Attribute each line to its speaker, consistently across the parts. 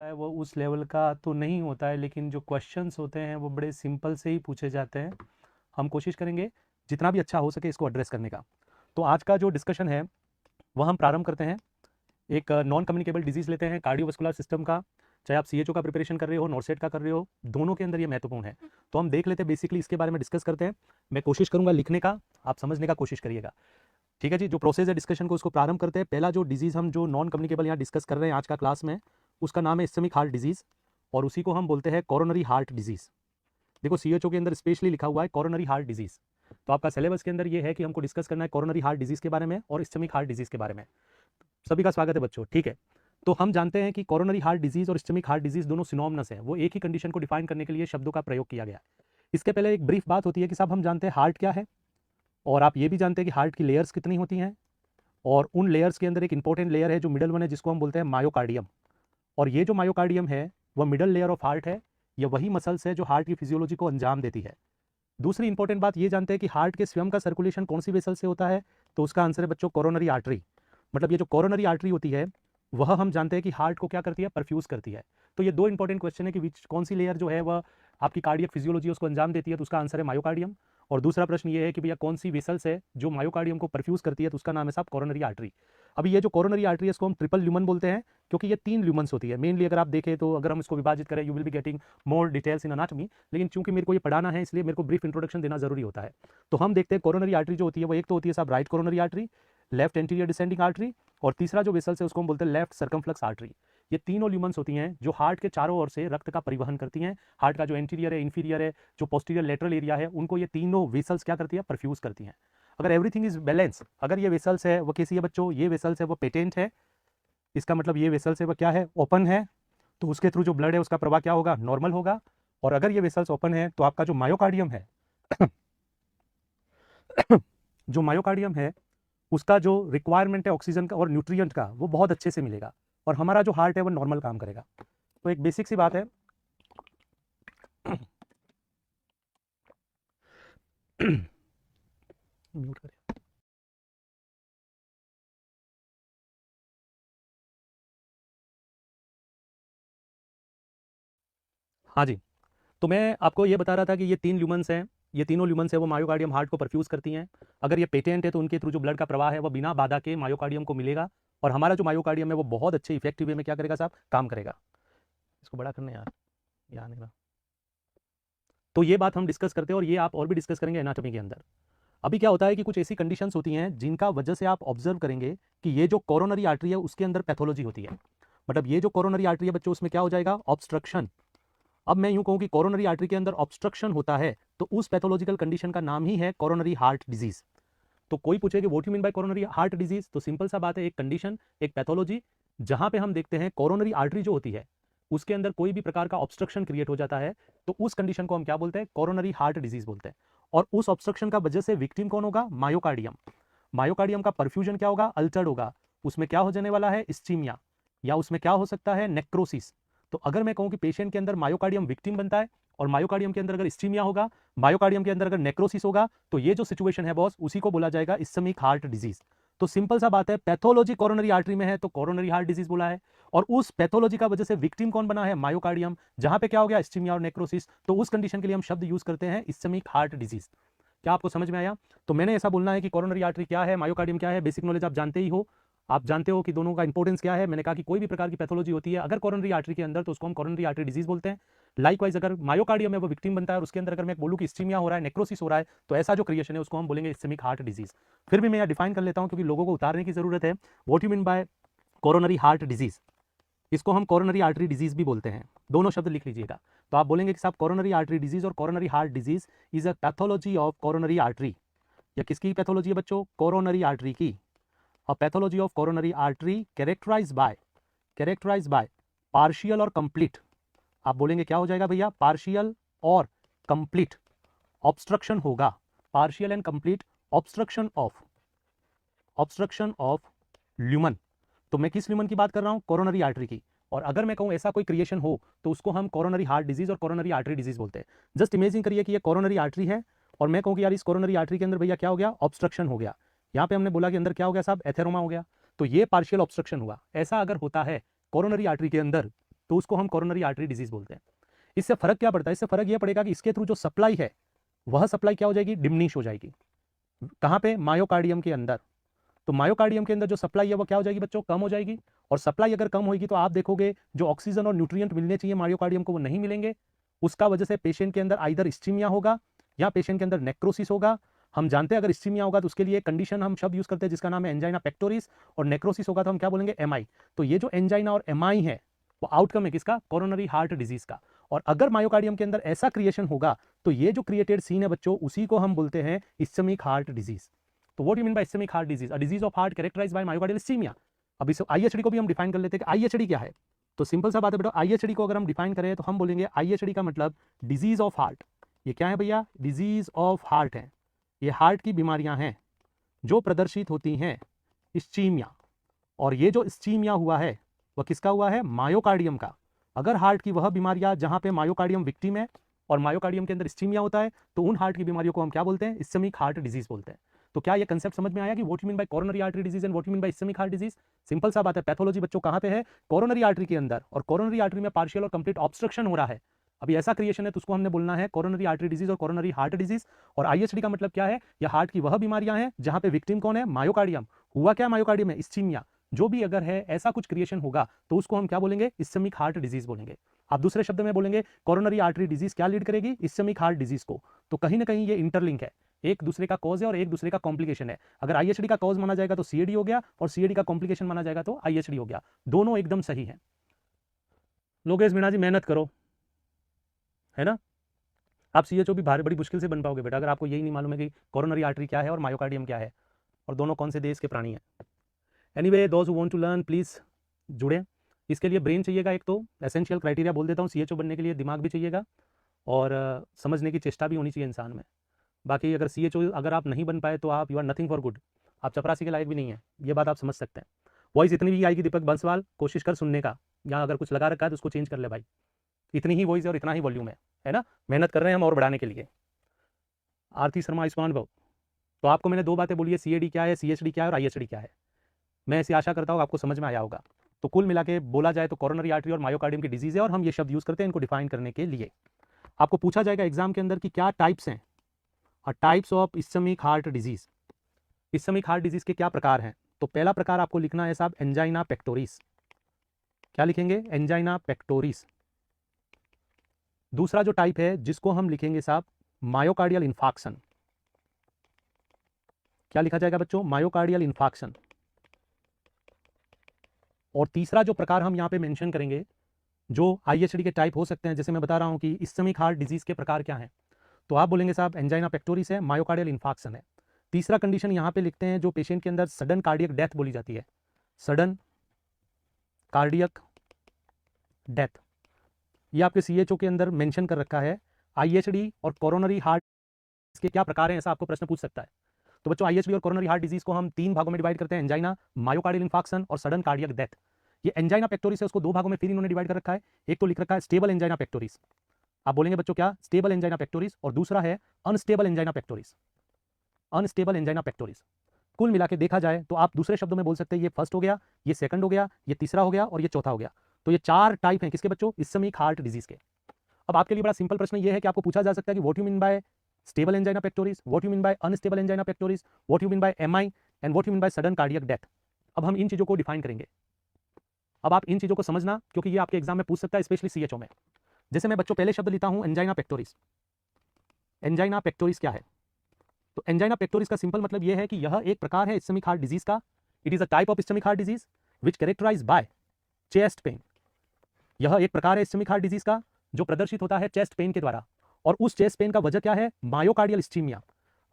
Speaker 1: है वो उस लेवल का तो नहीं होता है, लेकिन जो क्वेश्चंस होते हैं वो बड़े सिंपल से ही पूछे जाते हैं। हम कोशिश करेंगे जितना भी अच्छा हो सके इसको एड्रेस करने का। तो आज का जो डिस्कशन है वह हम प्रारंभ करते हैं। एक नॉन कम्युनिकेबल डिजीज़ लेते हैं कार्डियोवास्कुलर सिस्टम का। चाहे आप सीएचओ का प्रिपरेशन कर रहे हो, नॉर्सेट का कर रहे हो, दोनों के अंदर ये महत्वपूर्ण है। तो हम देख लेते हैं, बेसिकली इसके बारे में डिस्कस करते हैं। मैं कोशिश करूंगा लिखने का, आप समझने का कोशिश करिएगा। ठीक है जी, जो प्रोसेस है डिस्कशन को उसको प्रारंभ करते हैं। पहला जो डिजीज़ हम जो नॉन कम्युनिकेबल यहाँ डिस्कस कर रहे हैं आज का क्लास में, उसका नाम है इस्केमिक हार्ट डिजीज़, और उसी को हम बोलते हैं कोरोनरी हार्ट डिजीज़। देखो सीएचओ के अंदर स्पेशली लिखा हुआ है कोरोनरी हार्ट डिजीज़। तो आपका सिलेबस के अंदर ये है कि हमको डिस्कस करना है कोरोनरी हार्ट डिजीज़ के बारे में और इस्केमिक हार्ट डिजीज़ के बारे में। सभी का स्वागत है बच्चों। ठीक है, तो हम जानते हैं कि कोरोनरी हार्ट डिजीज़ और इस्केमिक हार्ट डिजीज़ दोनों सिनोनिमस हैं, वो एक ही कंडीशन को डिफाइन करने के लिए शब्दों का प्रयोग किया गया है। इसके पहले एक ब्रीफ बात होती है कि साहब हम जानते हैं हार्ट क्या है, और आप ये भी जानते हैं कि हार्ट की लेयर्स कितनी होती हैं, और उन लेयर्स के अंदर एक इंपॉर्टेंट लेयर है जो मिडल वन है, जिसको हम बोलते हैं मायोकार्डियम। और ये जो मायोकार्डियम है वह मिडल लेयर ऑफ हार्ट है, यह वही मसल्स है जो हार्ट की फिजियोलॉजी को अंजाम देती है। दूसरी इंपॉर्टेंट बात ये जानते हैं कि हार्ट के स्वयं का सर्कुलेशन कौन सी वेसल से होता है, तो उसका आंसर है बच्चों कोरोनरी आर्टरी। मतलब ये जो कोरोनरी आर्टरी होती है वह हम जानते हैं कि हार्ट को क्या करती है, परफ्यूज करती है। तो ये दो इंपॉर्टेंट क्वेश्चन है कि कौन सी लेयर जो है वह आपकी कार्डियक फिजियोलॉजी उसको अंजाम देती है, तो उसका आंसर है मायोकार्डियम। और दूसरा प्रश्न ये है कि भैया कौन सी वेसल्स है जो मायोकार्डियम को परफ्यूज करती है, तो उसका नाम है साहब कोरोनरी आर्टरी। अभी ये जो कोरोनरी आर्टरी है इसको हम ट्रिपल ल्यूमन बोलते हैं, क्योंकि ये 3 ल्यूमन्स होती है मेनली। अगर आप देखें तो अगर हम इसको विभाजित करें, you will be getting more details in anatomy, लेकिन चूंकि मेरे को ये पढ़ाना है इसलिए मेरे को ब्रीफ इंट्रोडक्शन देना जरूरी होता है। तो हम देखते हैं कोरोनरी आर्टरी जो होती है वो एक तो होती है साहब right coronary artery, left anterior descending artery, और तीसरा जो वेसल्स है उसको हम बोलते हैं लेफ्ट सर्कमफ्लेक्स आर्टरी। ये तीनों ल्यूमन्स होती हैं जो हार्ट के चारों ओर से रक्त का परिवहन करती हैं। हार्ट का जो एंटीरियर है, इंफीरियर है, जो पोस्टीरियर लेटरल एरिया है, उनको ये तीनों वेसल्स क्या करती है, परफ्यूज करती हैं। अगर एवरीथिंग इज बैलेंस, अगर ये वेसल्स है वो कैसी है बच्चों, ये वेसल्स है वो पेटेंट है, इसका मतलब ये वेसल्स है वो क्या है, ओपन है, तो उसके थ्रू जो ब्लड है उसका प्रवाह क्या होगा, नॉर्मल होगा। और अगर ये वेसल्स ओपन है तो आपका जो मायोकार्डियम है जो मायोकार्डियम है उसका जो रिक्वायरमेंट है ऑक्सीजन का और न्यूट्रिएंट का वो बहुत अच्छे से मिलेगा, और हमारा जो हार्ट है वो नॉर्मल काम करेगा। तो एक बेसिक सी बात है म्यूट करें। हाँ जी, तो मैं आपको ये बता रहा था कि ये 3 ल्यूमन्स हैं, ये तीनों ल्यूमन्स है वो मायोकार्डियम हार्ट को परफ्यूज करती हैं। अगर ये पेटेंट है तो उनके थ्रू जो ब्लड का प्रवाह है वो बिना बाधा के मायोकार्डियम को मिलेगा, और हमारा जो मायोकार्डियम है वो बहुत अच्छे इफेक्टिव वे में क्या करेगा साहब, काम करेगा। इसको बड़ा करने यार, ये आने का। तो ये बात हम डिस्कस करते हैं, और ये आप और भी डिस्कस करेंगे एनाटॉमी के अंदर। अभी क्या होता है कि कुछ ऐसी कंडीशंस होती हैं जिनका वजह से आप ऑब्जर्व करेंगे कि ये जो कोरोनरी आर्टरी है उसके अंदर पैथोलॉजी होती है। मतलब ये जो कोरोनरी आर्टरी है बच्चों, उसमें क्या हो जाएगा, ऑब्स्ट्रक्शन। अब मैं यूं कहूं कि कोरोनरी आर्टरी के अंदर ऑब्स्ट्रक्शन होता है तो उस पैथोलॉजिकल कंडीशन का नाम ही है कोरोनरी हार्ट डिजीज। तो कोई पूछे कि what you mean bye coronary heart disease, तो सिंपल सा बात है, एक कंडीशन, एक पैथोलॉजी जहां पे हम देखते हैं कोरोनरी आर्टरी जो होती है उसके अंदर कोई भी प्रकार का ऑब्स्ट्रक्शन क्रिएट हो जाता है, तो उस कंडीशन को हम क्या बोलते हैं, कोरोनरी हार्ट डिजीज बोलते हैं। और उस ऑब्स्ट्रक्शन का वजह से विक्टिम कौन होगा, मायोकार्डियम। मायोकार्डियम का परफ्यूजन क्या होगा, अल्टर्ड होगा, उसमें क्या हो जाने वाला है, इस्चीमिया, या उसमें क्या हो सकता है, नेक्रोसिस। तो अगर मैं कहूं कि पेशेंट के अंदर मायोकार्डियम विक्टिम बनता है, और मायोकार्डियम के अंदर अगर इस्चीमिया होगा, मायोकार्डियम के अंदर अगर नेक्रोसिस होगा, तो ये जो सिचुएशन है बॉस उसी को बोला जाएगा इस्केमिक हार्ट डिजीज। तो सिंपल सा बात है, पैथोलॉजी कोरोनरी आर्टरी में है तो कोरोनरी हार्ट डिजीज बोला है, और उस पैथोलॉजी का वजह से विक्टिम कौन बना है, मायोकार्डियम, जहां पे क्या हो गया, इस्चीमिया और नेक्रोसिस। तो उस कंडीशन के लिए हम शब्द यूज करते हैं इस्केमिक हार्ट डिजीज। क्या आपको समझ में आया? तो मैंने ऐसा बोलना है कि कोरोनरी आर्टरी क्या है, मायोकार्डियम क्या है, बेसिक नॉलेज आप जानते ही हो, आप जानते हो कि दोनों का इंपॉर्टेंस क्या है। मैंने कहा कि कोई भी प्रकार की पैथोलॉजी होती है अगर कोरोनरी आर्टरी के अंदर, तो उसको हम कोरोनरी आर्टरी डिजीज बोलते हैं। लाइकवाइज अगर मायोकार्डियम में वो विक्टिम बनता है और उसके अंदर अगर मैं बोलूं कि इस्चीमिया हो रहा है, नेक्रोसिस हो रहा है, तो ऐसा जो क्रिएशन है उसको हम बोलेंगे इस्केमिक हार्ट डिजीज। फिर भी मैं यह डिफाइन कर लेता हूं क्योंकि लोगों को उतारने की जरूरत है। What you mean bye coronary heart disease, इसको हम कोरोनरी आर्टरी डिजीज भी बोलते हैं, दोनों शब्द लिख लीजिएगा। तो आप बोलेंगे कि साहब कोरोनरी आर्टरी डिजीज और coronary heart disease is a pathology of coronary artery. या किसकी पैथोलॉजी है बच्चों, कोरोनरी आर्टरी की। A pathology of coronary artery characterize by partial और कंप्लीट। आप बोलेंगे क्या हो जाएगा भैया, पार्शियल और कंप्लीट ऑब्स्ट्रक्शन होगा, partial and complete obstruction of lumen. तो मैं किस ल्यूमन की बात कर रहा हूं, कोरोनरी आर्टरी की। और अगर मैं कहूं ऐसा कोई क्रिएशन हो तो उसको हम कोरोनरी हार्ट डिजीज और कोरोनरी आर्टरी डिजीज बोलते हैं। जस्ट इमेजिन करिए कि ये कोरोनरी आर्टरी है, और मैं कहूं कि यार इस कोरोनरी आर्टरी के अंदर भैया क्या हो गया, ऑब्स्ट्रक्शन हो गया। यहां पे हमने बोला कि अंदर क्या हो गया साहब, एथेरोमा हो गया, तो ये पार्शियल ऑब्स्ट्रक्शन हुआ। ऐसा अगर होता है कोरोनरी आर्टरी के अंदर, तो उसको हम कोरोनरी आर्टरी डिजीज बोलते हैं। इससे फर्क क्या पड़ता है? इससे फर्क यह पड़ेगा कि इसके थ्रू जो सप्लाई है वह सप्लाई क्या हो जाएगी? डिमिनिश हो जाएगी। कहां पे? मायोकार्डियम के अंदर। तो मायोकार्डियम के अंदर जो सप्लाई है वो क्या हो जाएगी बच्चों? कम हो जाएगी। और सप्लाई अगर कम होगी तो आप देखोगे जो ऑक्सीजन और न्यूट्रिएंट मिलने चाहिए मायोकार्डियम को वो नहीं मिलेंगे। उसका वजह से पेशेंट के अंदर आइदर इस्चीमिया होगा या पेशेंट के अंदर नेक्रोसिस होगा। हम जानते हैं अगर इस्चीमिया होगा तो उसके लिए कंडीशन हम शब्द यूज करते हैं जिसका नाम है एंजाइना पेक्टोरिस, और नेक्रोसिस होगा तो हम क्या बोलेंगे? एमआई। तो ये जो एंजाइना और एमआई है वो आउटकम है किसका? कोरोनरी हार्ट डिजीज का। और अगर मायोकार्डियम के अंदर ऐसा क्रिएशन होगा तो ये जो क्रिएटेड सीन है बच्चों उसी को हम बोलते हैं इस्चेमिक हार्ट डिजीज। तो what you mean by ischaemic heart disease? A disease of heart characterised by myocardial ischaemia. अब इस आईएचडी को भी हम डिफाइन कर लेते हैं कि आईएचडी क्या है। तो सिंपल सा बात है बेटा, आईएचडी को अगर हम डिफाइन करें तो हम बोलेंगे आईएचडी का मतलब डिजीज ऑफ हार्ट। ये क्या है भैया? डिजीज ऑफ हार्ट है। ये हार्ट की बीमारियां हैं जो प्रदर्शित होती हैं इस्चीमिया। और ये जो इस्चीमिया हुआ है वह किसका हुआ है? मायोकार्डियम का। अगर हार्ट की वह बीमारियां जहां पे मायोकार्डियम विक्टिम है और मायोकार्डियम के अंदर इस्चीमिया होता है तो उन हार्ट की बीमारियों को हम क्या बोलते हैं? इस्चेमिक हार्ट डिजीज बोलते हैं। तो क्या ये कंसेप्ट समझ में आया कि what you mean bye coronary artery disease and what you mean by ischaemic heart disease? Simple सा बात है। पैथोलॉजी बच्चों कहां पे है? कोरोनरी आर्टरी के अंदर। और कोरोनरी आर्टरी में पार्शियल और कंप्लीट ऑब्स्ट्रक्शन हो रहा है। अभी ऐसा क्रिएशन है तो उसको हमने बोलना है कोरोनरी आर्टरी डिजीज और कोरोनरी हार्ट डिजीज। और आईएचडी का मतलब क्या है? यह हार्ट की वह बीमारियां हैं जहां पे विक्टिम कौन है? मायोकार्डियम। हुआ क्या मायोकार्डियम में? इस्चीमिया। जो भी अगर है ऐसा कुछ क्रिएशन होगा तो उसको हम क्या बोलेंगे? इस्चेमिक हार्ट डिजीज बोलेंगे। आप दूसरे शब्द में बोलेंगे कोरोनरी आर्टरी डिजीज क्या लीड करेगी? इस्चेमिक हार्ट डिजीज को। तो कहीं ना कहीं ये इंटरलिंक है, एक दूसरे का कॉज है और एक दूसरे का कॉम्प्लिकेशन है। अगर आईएचडी का कॉज माना जाएगा तो सीएडी हो गया और सीएडी का कॉम्प्लिकेशन माना जाएगा तो आईएचडी हो गया। दोनों एकदम सही है। लोकेश मीणा जी मेहनत करो, है ना? आप सीएचओ भी बड़ी मुश्किल से बन पाओगे बेटा अगर आपको यही नहीं मालूम है कि कोरोनरी आर्टरी क्या है और मायोकार्डियम क्या है और दोनों कौन से देश के प्राणी हैं। Anyway those who want to learn please जुड़े। इसके लिए ब्रेन चाहिएगा, एक तो एसेंशियल क्राइटेरिया बोल देता हूँ सीएचओ बनने के लिए, दिमाग भी चाहिएगा और समझने की चेष्टा भी होनी चाहिए इंसान में। बाकी अगर सीएचओ अगर आप नहीं बन पाए तो आप you are nothing for good, आप चपरासी के लायक भी नहीं है, ये बात आप समझ सकते हैं। वॉइस इतनी भी आएगी दीपक बंसवाल, कोशिश कर सुनने का, या अगर कुछ लगा रखा है तो उसको चेंज कर ले भाई, इतनी ही वॉइस है और इतना ही वॉल्यूम है ना? मेहनत कर रहे हैं हम और बढ़ाने के लिए। आरती शर्मा आयुष्मान भाव, तो आपको मैंने दो बातें बोली है, सीएडी क्या है, सीएचडी क्या है और आईएचडी क्या है। मैं ऐसी आशा करता हूँ आपको समझ में आया होगा। तो कुल मिला के बोला जाए तो कोरोनरी आर्टरी और मायोकार्डियम की डिजीज है और हम ये शब्द यूज़ करते हैं इनको डिफाइन करने के लिए। आपको पूछा जाएगा एग्जाम के अंदर कि क्या टाइप्स हैं, और types of ischaemic heart disease. Ischaemic heart disease के क्या प्रकार हैं? तो पहला प्रकार आपको लिखना है साहब एंजाइना पेक्टोरिस। क्या लिखेंगे? Angina pectoris. दूसरा जो टाइप है जिसको हम लिखेंगे साहब मायोकार्डियल इन्फार्क्शन। क्या लिखा जाएगा बच्चों? Myocardial infarction. और तीसरा जो प्रकार हम यहां पे मेंशन करेंगे जो आईएचडी के टाइप हो सकते हैं, जैसे मैं बता रहा हूं कि इस्चेमिक हार्ट डिजीज के प्रकार क्या हैं, तो आप बोलेंगे साहब एंजाइना पेक्टोरिस है, मायोकार्डियल इन्फार्क्शन है। तीसरा कंडीशन यहां पे लिखते हैं जो पेशेंट के अंदर सडन कार्डियक डेथ बोली जाती है, सडन कार्डियक डेथ। ये आपके सीएचओ के अंदर मेंशन कर रखा है। आईएचडी और कोरोनरी हार्ट के क्या प्रकार हैं, ऐसा आपको प्रश्न पूछ सकता है। तो बच्चों आईएचडी और कोरोनरी हार्ट डिजीज को हम 3 भागों में डिवाइड करते हैं, एंजाइना, मायोकार्डियल इन्फार्क्शन और सडन कार्डियक डेथ। ये एंजाइना पेक्टोरिस है, उसको 2 भागों में फिर इन्होंने डिवाइड कर रखा है। एक तो लिख रखा है स्टेबल एंजाइना पेक्टोरिस, आप बोलेंगे बच्चों क्या? Stable angina pectoris. और दूसरा है unstable angina pectoris, unstable angina pectoris. कुल मिला के देखा जाए तो आप दूसरे शब्दों में बोल सकते हैं ये फर्स्ट हो गया, ये सेकंड हो गया, ये तीसरा हो गया और ये चौथा हो गया। तो ये 4 टाइप हैं किसके बच्चों? इस्चेमिक हार्ट डिजीज के। अब आपके लिए बड़ा सिंपल प्रश्न ये है कि आपको पूछा जा सकता है कि what you mean bye stable angina pectoris, what you mean bye unstable angina pectoris, what you mean bye MI and what you mean by sudden cardiac death. अब हम इन चीजों को डिफाइन करेंगे। अब आप इन चीजों को समझना क्योंकि ये आपके एग्जाम में पूछ सकता है, स्पेशली सीएचओ में। जैसे मैं बच्चों पहले शब्द लेता हूं एंजाइना पेक्टोरिस। एंजाइना पेक्टोरिस क्या है? तो एंजाइना पेक्टोरिस का सिंपल मतलब यह है कि यह एक प्रकार है इस्चेमिक हार्ट डिजीज का। It is a type of ischaemic heart disease which characterise by chest pain. यह एक प्रकार है इस्चेमिक हार्ट डिजीज का जो प्रदर्शित होता है चेस्ट पेन के द्वारा। और उस चेस्ट पेन का वजह क्या है? Myocardial ischaemia.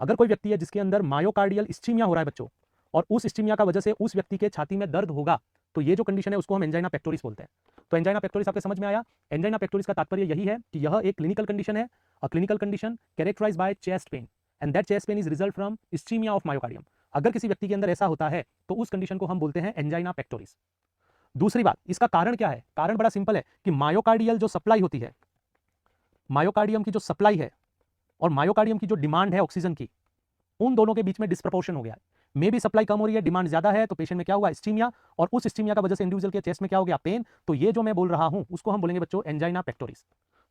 Speaker 1: अगर कोई व्यक्ति है जिसके अंदर मायोकार्डियल इस्चीमिया हो रहा है बच्चों, और उस इस्चीमिया का वजह से उस व्यक्ति के छाती में दर्द होगा, तो ये जो कंडीशन है उसको हम एंजाइना पेक्टोरिस बोलते हैं। तो एंजाइना पेक्टोरिस आपके समझ में आया? एंजाइना पेक्टोरिस का तात्पर्य यही है कि यह एक क्लिनिकल कंडीशन है, a clinical condition characterised by chest pain and that chest pain is result from ischaemia of myocardium. अगर किसी व्यक्ति के अंदर ऐसा होता है तो उस कंडीशन को हम बोलते हैं एंजाइना पेक्टोरिस। दूसरी बात, इसका कारण क्या है? कारण बड़ा सिंपल है कि मायोकार्डियल जो सप्लाई होती है, मायोकार्डियम की जो सप्लाई है और मायोकार्डियम की जो डिमांड है ऑक्सीजन की, उन दोनों के बीच में डिस्प्रपोर्शन हो गया है। मे भी सप्लाई कम हो रही है, डिमांड ज्यादा है, तो पेशेंट में क्या हुआ, इस्टीमिया, और उस इस्टीमिया का वजह से इंडिविजुअल के चेस्ट में क्या हो गया, पेन। तो ये जो मैं बोल रहा हूं उसको हम बोलेंगे बच्चों एंजाइना पेक्टोरिस।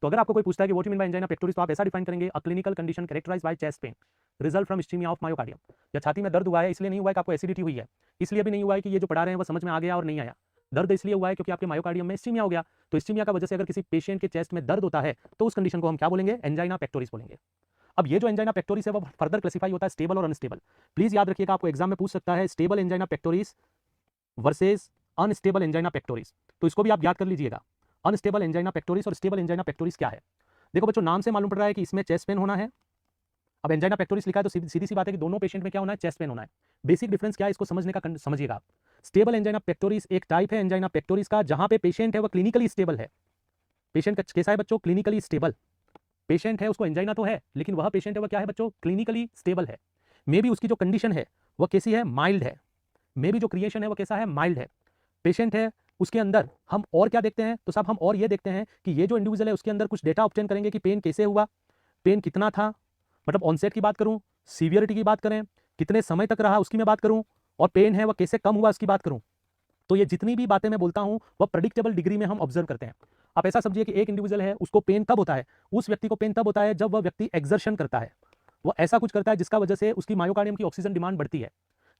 Speaker 1: तो अगर आपको कोई पूछता है कि what you mean by angina pectoris, तो आप ऐसा डिफाइन करेंगे, a clinical condition characterised by chest pain result from ischemia of myocardium. या छाती में दर्द हुआ है, इसलिए नहीं हुआ है कि आपको एसिडिटी हुई है, इसलिए भी नहीं हुआ है कि ये जो पढ़ा रहे हैं वो समझ में आ गया और नहीं आया। दर्द इसलिए हुआ है क्योंकि आपके मायोकार्डियम में इस्टीमिया हो गया। तो इस्टीमिया का वजह से अगर किसी पेशेंट के चेस्ट में दर्द होता है तो उस कंडीशन को हम क्या बोलेंगे, एंजाइना पेक्टोरिस बोलेंगे। अब ये जो एंजाइना पेक्टोरिस है वो फर्दर क्लासिफाई होता है स्टेबल और अनस्टेबल। प्लीज याद रखिएगा, आपको एग्जाम में पूछ सकता है stable angina pectoris versus unstable angina pectoris. तो इसको भी आप याद कर लीजिएगा, अनस्टेबल एंजाइना पेक्टोरिस और स्टेबल एंजाइना पेक्टोरिस क्या है। देखो बच्चों, नाम से मालूम पड़ रहा है कि इसमें चेस्ट पेन होना है। अब एंजाइना पेक्टोरिस लिखा है तो सीधी सी बात है कि दोनों पेशेंट में क्या होना है, चेस्ट पेन होना है। बेसिक डिफरेंस क्या है इसको समझने का समझिएगा आप। स्टेबल एंजाइना पेक्टोरिस एक टाइप है एंजाइना पेक्टोरिस का जहां पे पेशेंट है वो क्लिनिकली स्टेबल है। पेशेंट का कैसा है बच्चों, क्लिनिकली स्टेबल पेशेंट है, उसको एंजाइना तो है लेकिन वह पेशेंट है वो क्या है बच्चों, क्लिनिकली स्टेबल है। मे बी उसकी जो कंडीशन है वह कैसी है, माइल्ड है। मे बी जो क्रिएशन है वो कैसा है, माइल्ड है। पेशेंट है, उसके अंदर हम और क्या देखते हैं, तो साहब हम और ये देखते हैं कि ये जो इंडिविजुअल है उसके अंदर कुछ डेटा ऑब्टेन करेंगे कि पेन कैसे हुआ, पेन कितना था, मतलब ऑनसेट की बात करूं, सीवियरिटी की बात करें, कितने समय तक रहा उसकी मैं बात करूं, और पेन है वह कैसे कम हुआ उसकी बात करूं। तो ये जितनी भी बातें मैं बोलता हूं वह प्रेडिक्टेबल डिग्री में हम ऑब्जर्व करते हैं। आप ऐसा समझिए कि एक इंडिविजुअल है, उसको पेन कब होता है, उस व्यक्ति को पेन तब होता है जब वह व्यक्ति एक्सर्शन करता है, वो ऐसा कुछ करता है जिसका वजह से उसकी मायोकार्डियम की ऑक्सीजन डिमांड बढ़ती है।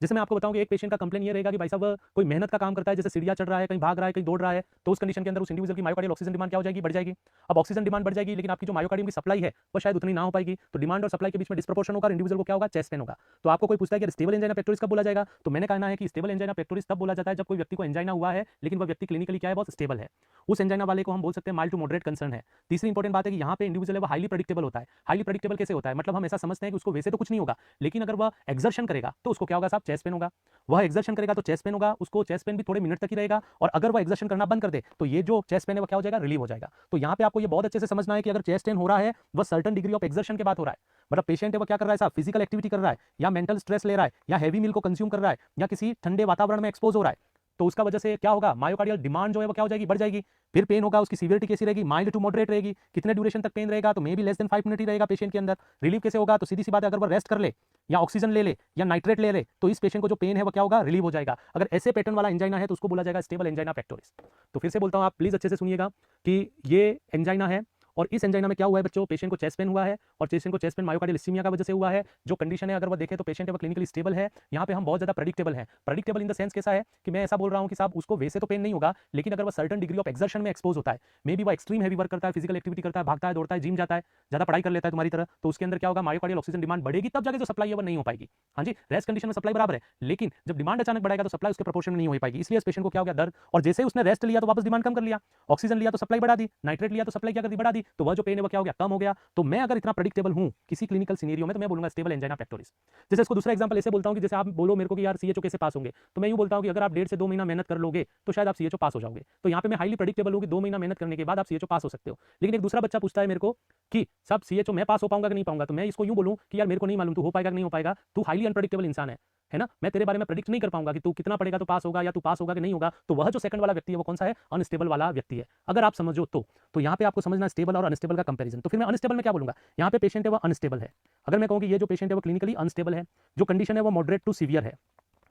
Speaker 1: जैसे मैं आपको बताऊं कि एक पेशेंट का कंप्लेन ये रहेगा कि भाई साहब कोई मेहनत का काम करता है, जैसे सीढ़ियां चढ़ रहा है, कहीं भाग रहा है, कहीं दौड़ रहा है, तो उस कंडीशन के अंदर उस इंडिविजुअल की मायोकार्डियल ऑक्सीजन डिमांड क्या हो जाएगी, बढ़ जाएगी। अब ऑक्सीजन डिमांड बढ़ जाएगी लेकिन आपकी जो मायोकार्डियम की सप्लाई है वो शायद उतनी ना हो पाएगी, तो डिमांड और सप्लाई के बीच में डिस्प्रोपोर्शन होगा, इंडिविजुअल को क्या होगा, चेस्ट पेन होगा। तो आपको कोई पूछता है कि स्टेबल एंजाइना पेक्टोरिस कब बोला जाएगा, तो मैंने कहना है कि स्टेबल एंजाइना पेक्टोरिस तब बोला जाता है जब कोई व्यक्ति को एंजाइना हुआ है लेकिन वह व्यक्ति क्लिनिकली क्या है, बहुत स्टेबल है। उस एंजाइना वाले को हम बोल सकते हैं माइल्ड टू मॉडरेट कंसर्न है। तीसरी इंपॉर्टेंट बात है कि यहाँ पे इंडिविजुअल है वो हाईली प्रेडिक्टेबल होता है। हाईली प्रेडिक्टेबल कैसे होता है, मतलब हम ऐसा समझते हैं कि उसको वैसे तो कुछ नहीं होगा लेकिन अगर वह एक्सर्शन करेगा तो उसको क्या होगा साहब, चेस्ट पेन होगा। वह एक्सर्शन करेगा तो चेस्ट पेन होगा, उसको चेस्ट पेन भी थोड़े मिनट तक ही रहेगा, और अगर वह एक्सर्शन करना बंद कर दे तो ये जो चेस्ट पेन है वो क्या हो जाएगा, रिलीव हो जाएगा। तो यहाँ पे आपको ये बहुत अच्छे से समझना है कि अगर चेस्ट पेन हो रहा है वह सर्टन डिग्री ऑफ एक्सर्शन के बात हो रहा है, मतलब पेशेंट है वो क्या कर रहा है साहब, फिजिकल एक्टिविटी कर रहा है, या मेंटल स्ट्रेस ले रहा है, या हैवी मील को कंज्यूम कर रहा है, या किसी ठंडे वातावरण में एक्सपोज हो रहा है, तो उसका वजह से क्या होगा, मायोकार्डियल डिमांड जो है वो क्या हो जाएगी, बढ़ जाएगी। फिर पेन होगा, उसकी सीवियरिटी कैसी रहेगी, माइल्ड टू मॉडरेट रहेगी। कितने ड्यूरेशन तक पेन रहेगा, तो may be less than 5 minute ही रहेगा पेशेंट के अंदर। रिलीव कैसे होगा, तो सीधी सी बात है, अगर वो रेस्ट कर ले या ऑक्सीजन ले ले या नाइट्रेट ले ले तो इस पेशेंट को जो पेन है वो क्या होगा, रिलीव हो जाएगा। अगर ऐसे पैटर्न वाला एंजाइना है तो उसको बोला जाएगा स्टेबल एंजाइना पेक्टोरिस। तो फिर से बोलता हूं, आप प्लीज अच्छे से सुनिएगा कि ये एंजाइना है, और इस एंजाइना में क्या हुआ है बच्चों, पेशेंट को चेस्ट पेन हुआ है, और पेशेंट को चेस्ट पेन मायोकार्डियल इस्कीमिया का वजह से हुआ है। जो कंडीशन है अगर वो देखें तो पेशेंट है वो क्लिनिकली स्टेबल है। यहाँ पे हम बहुत ज्यादा प्रेडिक्टेबल है। प्रेडिक्टेबल इन द सेंस कैसा है कि मैं ऐसा बोल रहा हूँ कि साहब उसको वैसे तो पेन नहीं होगा लेकिन अगर वो सर्टन डिग्री ऑफ एक्सर्शन में एक्सपोज होता है, मे बी वो एक्सट्रीम हैवी वर्क करता है, फिजिकल एक्टिविटी करता है, भागता है, दौड़ता है, जिम जाता है, ज्यादा पढ़ाई कर लेता है तुम्हारी तरह, तो उसके अंदर क्या होगा, मायोकार्डियल ऑक्सीजन डिमांड बढ़ेगी, तब जाके जो सप्लाई है वो नहीं हो पाएगी। हाँ जी, रेस्ट कंडीशन में सप्लाई बराबर है लेकिन जब डिमांड अचानक बढ़ेगा तो सप्लाई उसके प्रोपोर्शन में नहीं हो पाएगी, इसलिए इस पेशेंट को क्या हो गया, दर्द। और जैसे उसने रेस्ट लिया तो वापस डिमांड कम कर लिया, ऑक्सीजन लिया तो सप्लाई बढ़ा दी, नाइट्रेट लिया तो सप्लाई क्या कर दी, बढ़ा दी, तो वह जो पेन है वो क्या हो गया, कम हो गया। तो मैं अगर इतना प्रेडिक्टेबल हूं किसी क्लिनिकल सिनेरियो में तो मैं बोलूंगा स्टेबल एंजाइना पेक्टोरिस। जैसे इसको दूसरा एग्जांपल ऐसे बोलता हूं कि जैसे आप बोलो मेरे को कि यार सीएचओ कैसे पास होंगे, तो मैं यूं बोलता हूं कि अगर आप 1.5 से 2 महीना मेहनत कर लोगे तो शायद आप सीएचओ पास हो जाओगे। तो यहां पे मैं हाईली प्रेडिक्टेबल हूं कि 2 महीना मेहनत करने के बाद आप सीएचओ पास हो सकते हो। लेकिन एक दूसरा बच्चा पूछता है मेरे को कि साहब सीएचओ मैं पास हो पाऊंगा कि नहीं पाऊंगा, तो मैं इसको यूं बोलूं कि यार मेरे को नहीं मालूम तू हो पाएगा कि नहीं हो पाएगा, तू हाईली अनप्रेडिक्टेबल इंसान है ना, मैं तेरे बारे में प्रेडिक्ट नहीं कर पाऊंगा कि तू कितना पढ़ेगा तो पास होगा या तू पास होगा कि नहीं होगा। तो वह जो सेकंड वाला व्यक्ति है वो कौन सा है, अनस्टेबल वाला व्यक्ति है। अगर आप समझो तो यहाँ पे आपको समझना स्टेबल और अनस्टेबल का कंपैरिजन। तो फिर मैं अनस्टेबल में क्या बोलूंगा, यहाँ पे पेशेंट है वो अनस्टेबल है। अगर मैं कहूँ कि ये जो पेशेंट है वो क्लिनिकली अनस्टेबल है, जो कंडीशन है वो मॉडरेट टू सीवियर है,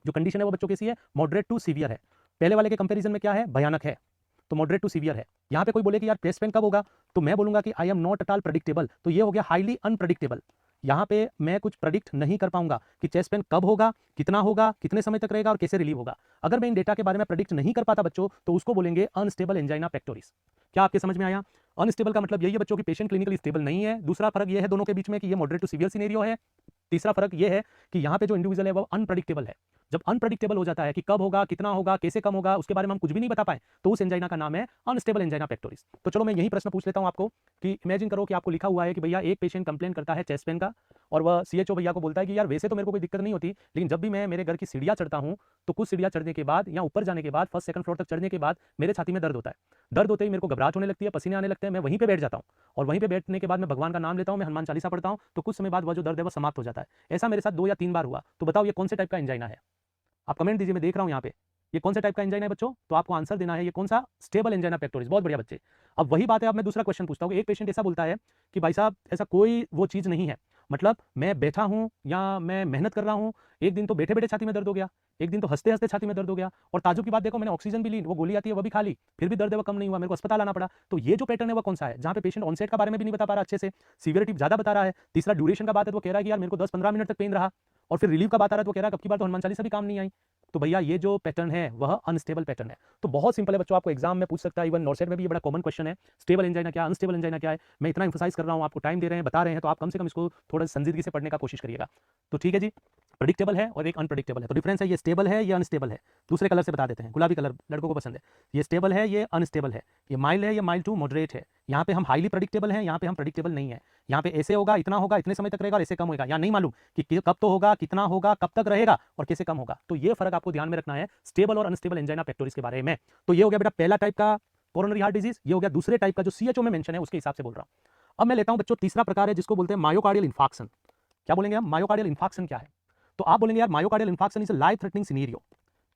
Speaker 1: जो कंडीशन है वो बच्चों कैसी है, मॉडरेट टू सीवियर है। पहले वाले के कंपैरिजन में क्या है, भयानक है, तो मॉडरेट टू सीवियर है। यहाँ पे कोई बोले कि यार चेस्ट पेन कब होगा, तो मैं बोलूंगा कि I am not at all predictable, तो ये हो गया हाईली अनप्रेडिक्टेबल। यहाँ पे मैं कुछ प्रेडिक्ट नहीं कर पाऊंगा कि चेस्ट पेन कब होगा, कितना होगा, कितने समय तक रहेगा और कैसे रिलीव होगा। अगर मैं इन डेटा के बारे में प्रेडिक्ट नहीं कर पाता बच्चों तो उसको बोलेंगे अनस्टेबल एंजाइना पेक्टोरिस। क्या आपके समझ में आया? अनस्टेबल का मतलब यही है बच्चों की पेशेंट क्लिनिकली स्टेबल नहीं है। दूसरा फर्क यह है दोनों के बीच में कि ये मॉडरेट टू सीवियर सिनेरियो है। तीसरा फर्क यह है कि यहाँ पे जो इंडिविजुअल है वो अनप्रेडिक्टेबल है। जब अनप्रेडिक्टेबल हो जाता है कि कब होगा, कितना होगा, कैसे कम होगा, उसके बारे में हम कुछ भी नहीं बता पाए, तो उस एंजाइना का नाम है अनस्टेबल एंजाइना पेक्टोरिस। तो चलो मैं यही प्रश्न पूछ लेता हूं आपको कि इमेजिन करो कि आपको लिखा हुआ है कि भैया एक पेशेंट कंप्लेन करता है चेस्ट पेन का, और वह सीएचओ भैया को बोलता है कि यार वैसे तो मेरे को कोई दिक्कत नहीं होती लेकिन जब भी मैं मेरे घर की सीढ़ियां चढ़ता हूं तो कुछ सीढ़ियां चढ़ने के बाद या ऊपर जाने के बाद फर्स्ट सेकंड फ्लोर तक चढ़ने के बाद मेरे छाती में दर्द होता है। दर्द होते ही मेरे को घबराहट होने लगती है, पसीने आने लगते हैं, मैं वहीं पे बैठ जाता हूं, और वहीं पे बैठने के बाद मैं भगवान का नाम लेता हूं, मैं हनुमान चालीसा पढ़ता हूं, तो कुछ समय बाद वह जो दर्द है वो समाप्त हो जाता है। ऐसा मेरे साथ 2 या 3 बार हुआ। तो बताओ ये कौन से टाइप का एंजाइना है? आप कमेंट दीजिए, मैं देख रहा हूं यहाँ पे ये कौन सा टाइप का एंजाइना है बच्चों, तो आपको आंसर देना है ये कौन सा, स्टेबल एंजाइना पेक्टोरिस। बहुत बढ़िया बच्चे। अब वही बात है, अब मैं दूसरा क्वेश्चन पूछता हूँ। एक पेशेंट ऐसा बोलता है कि भाई साहब ऐसा कोई वो चीज़ नहीं है, मतलब मैं बैठा हूँ या मैं मेहनत कर रहा हूँ, एक दिन तो बैठे बैठे छाती में दर्द हो गया, एक दिन तो हंसते हंसते छाती में दर्द हो गया, और ताजुब की बात देखो, मैंने ऑक्सीजन भी ली, वो गोली आती है वो भी खा ली, फिर भी दर्द है वो कम नहीं हुआ, मेरे को अस्पताल आना पड़ा। तो ये जो पैटर्न है वो कौन सा है, जहाँ पे पेशेंट ऑनसेट का बारे में भी नहीं बता पा रहा अच्छे से, सीवियरिटी ज्यादा बता रहा है। तीसरा ड्यूरेशन का बात है तो कह रहा है कि यार मेरे को 10-15 मिनट तक पेन रहा, और फिर रिलीफ का बात आ रहा है तो कह रहा है कब की बार तो हनुमान चालीसा भी काम नहीं आई। तो भैया ये जो पैटर्न है वह अनस्टेबल पैटर्न है। तो बहुत सिंपल है बच्चों, आपको एग्जाम में पूछ सकता है, इवन नॉर्सेट में भी ये बड़ा कॉमन क्वेश्चन है, स्टेबल एंजाइना क्या, अनस्टेबल एंजाइना क्या है। मैं इतना इंफोसाइज कर रहा हूँ, आपको टाइम दे रहे हैं, बता रहे हैं, तो आप कम से कम इसको थोड़ा संजीदगी से पढ़ने का कोशिश करिएगा। तो ठीक है जी, प्रेडिक्टेबल है और एक अनप्रेडिक्टेबल है, तो डिफरेंस है, ये स्टेबल है, ये अनस्टेबल है। दूसरे कलर से बता देते हैं, गुलाबी कलर लड़कों को पसंद है। ये स्टेबल है, ये अनस्टेबल है, ये माइल्ड है, ये माइल्ड टू मॉडरेट है। यहाँ पे हम हाईली प्रेडिक्टेबल हैं, यहाँ पे हम प्रेडिक्टेबल नहीं है। यहाँ पे ऐसे होगा, इतना होगा, इतने समय तक रहेगा, और ऐसे कम होगा, यहाँ नहीं मालूम कि कब तो होगा, कितना होगा, कब तक रहेगा और कैसे कम होगा। तो ये फर्क आपको ध्यान में रखना है स्टेबल और अनस्टेबल एंजाइना पेक्टोरिस के बारे में। तो ये हो गया बेटा पहला टाइप का कोरोनरी हार्ट डिजीज, ये हो गया दूसरे टाइप का जो सीएचओ में मेंशन है उसके हिसाब से बोल रहा हूं। अब मैं लेता हूं बच्चों तीसरा प्रकार है जिसको बोलते हैं मायोकार्डियल इंफार्क्शन। क्या बोलेंगे हम, मायोकार्डियल इंफार्क्शन क्या है? तो आप बोलेंगे यार myocardial infarction is a life threatening scenario,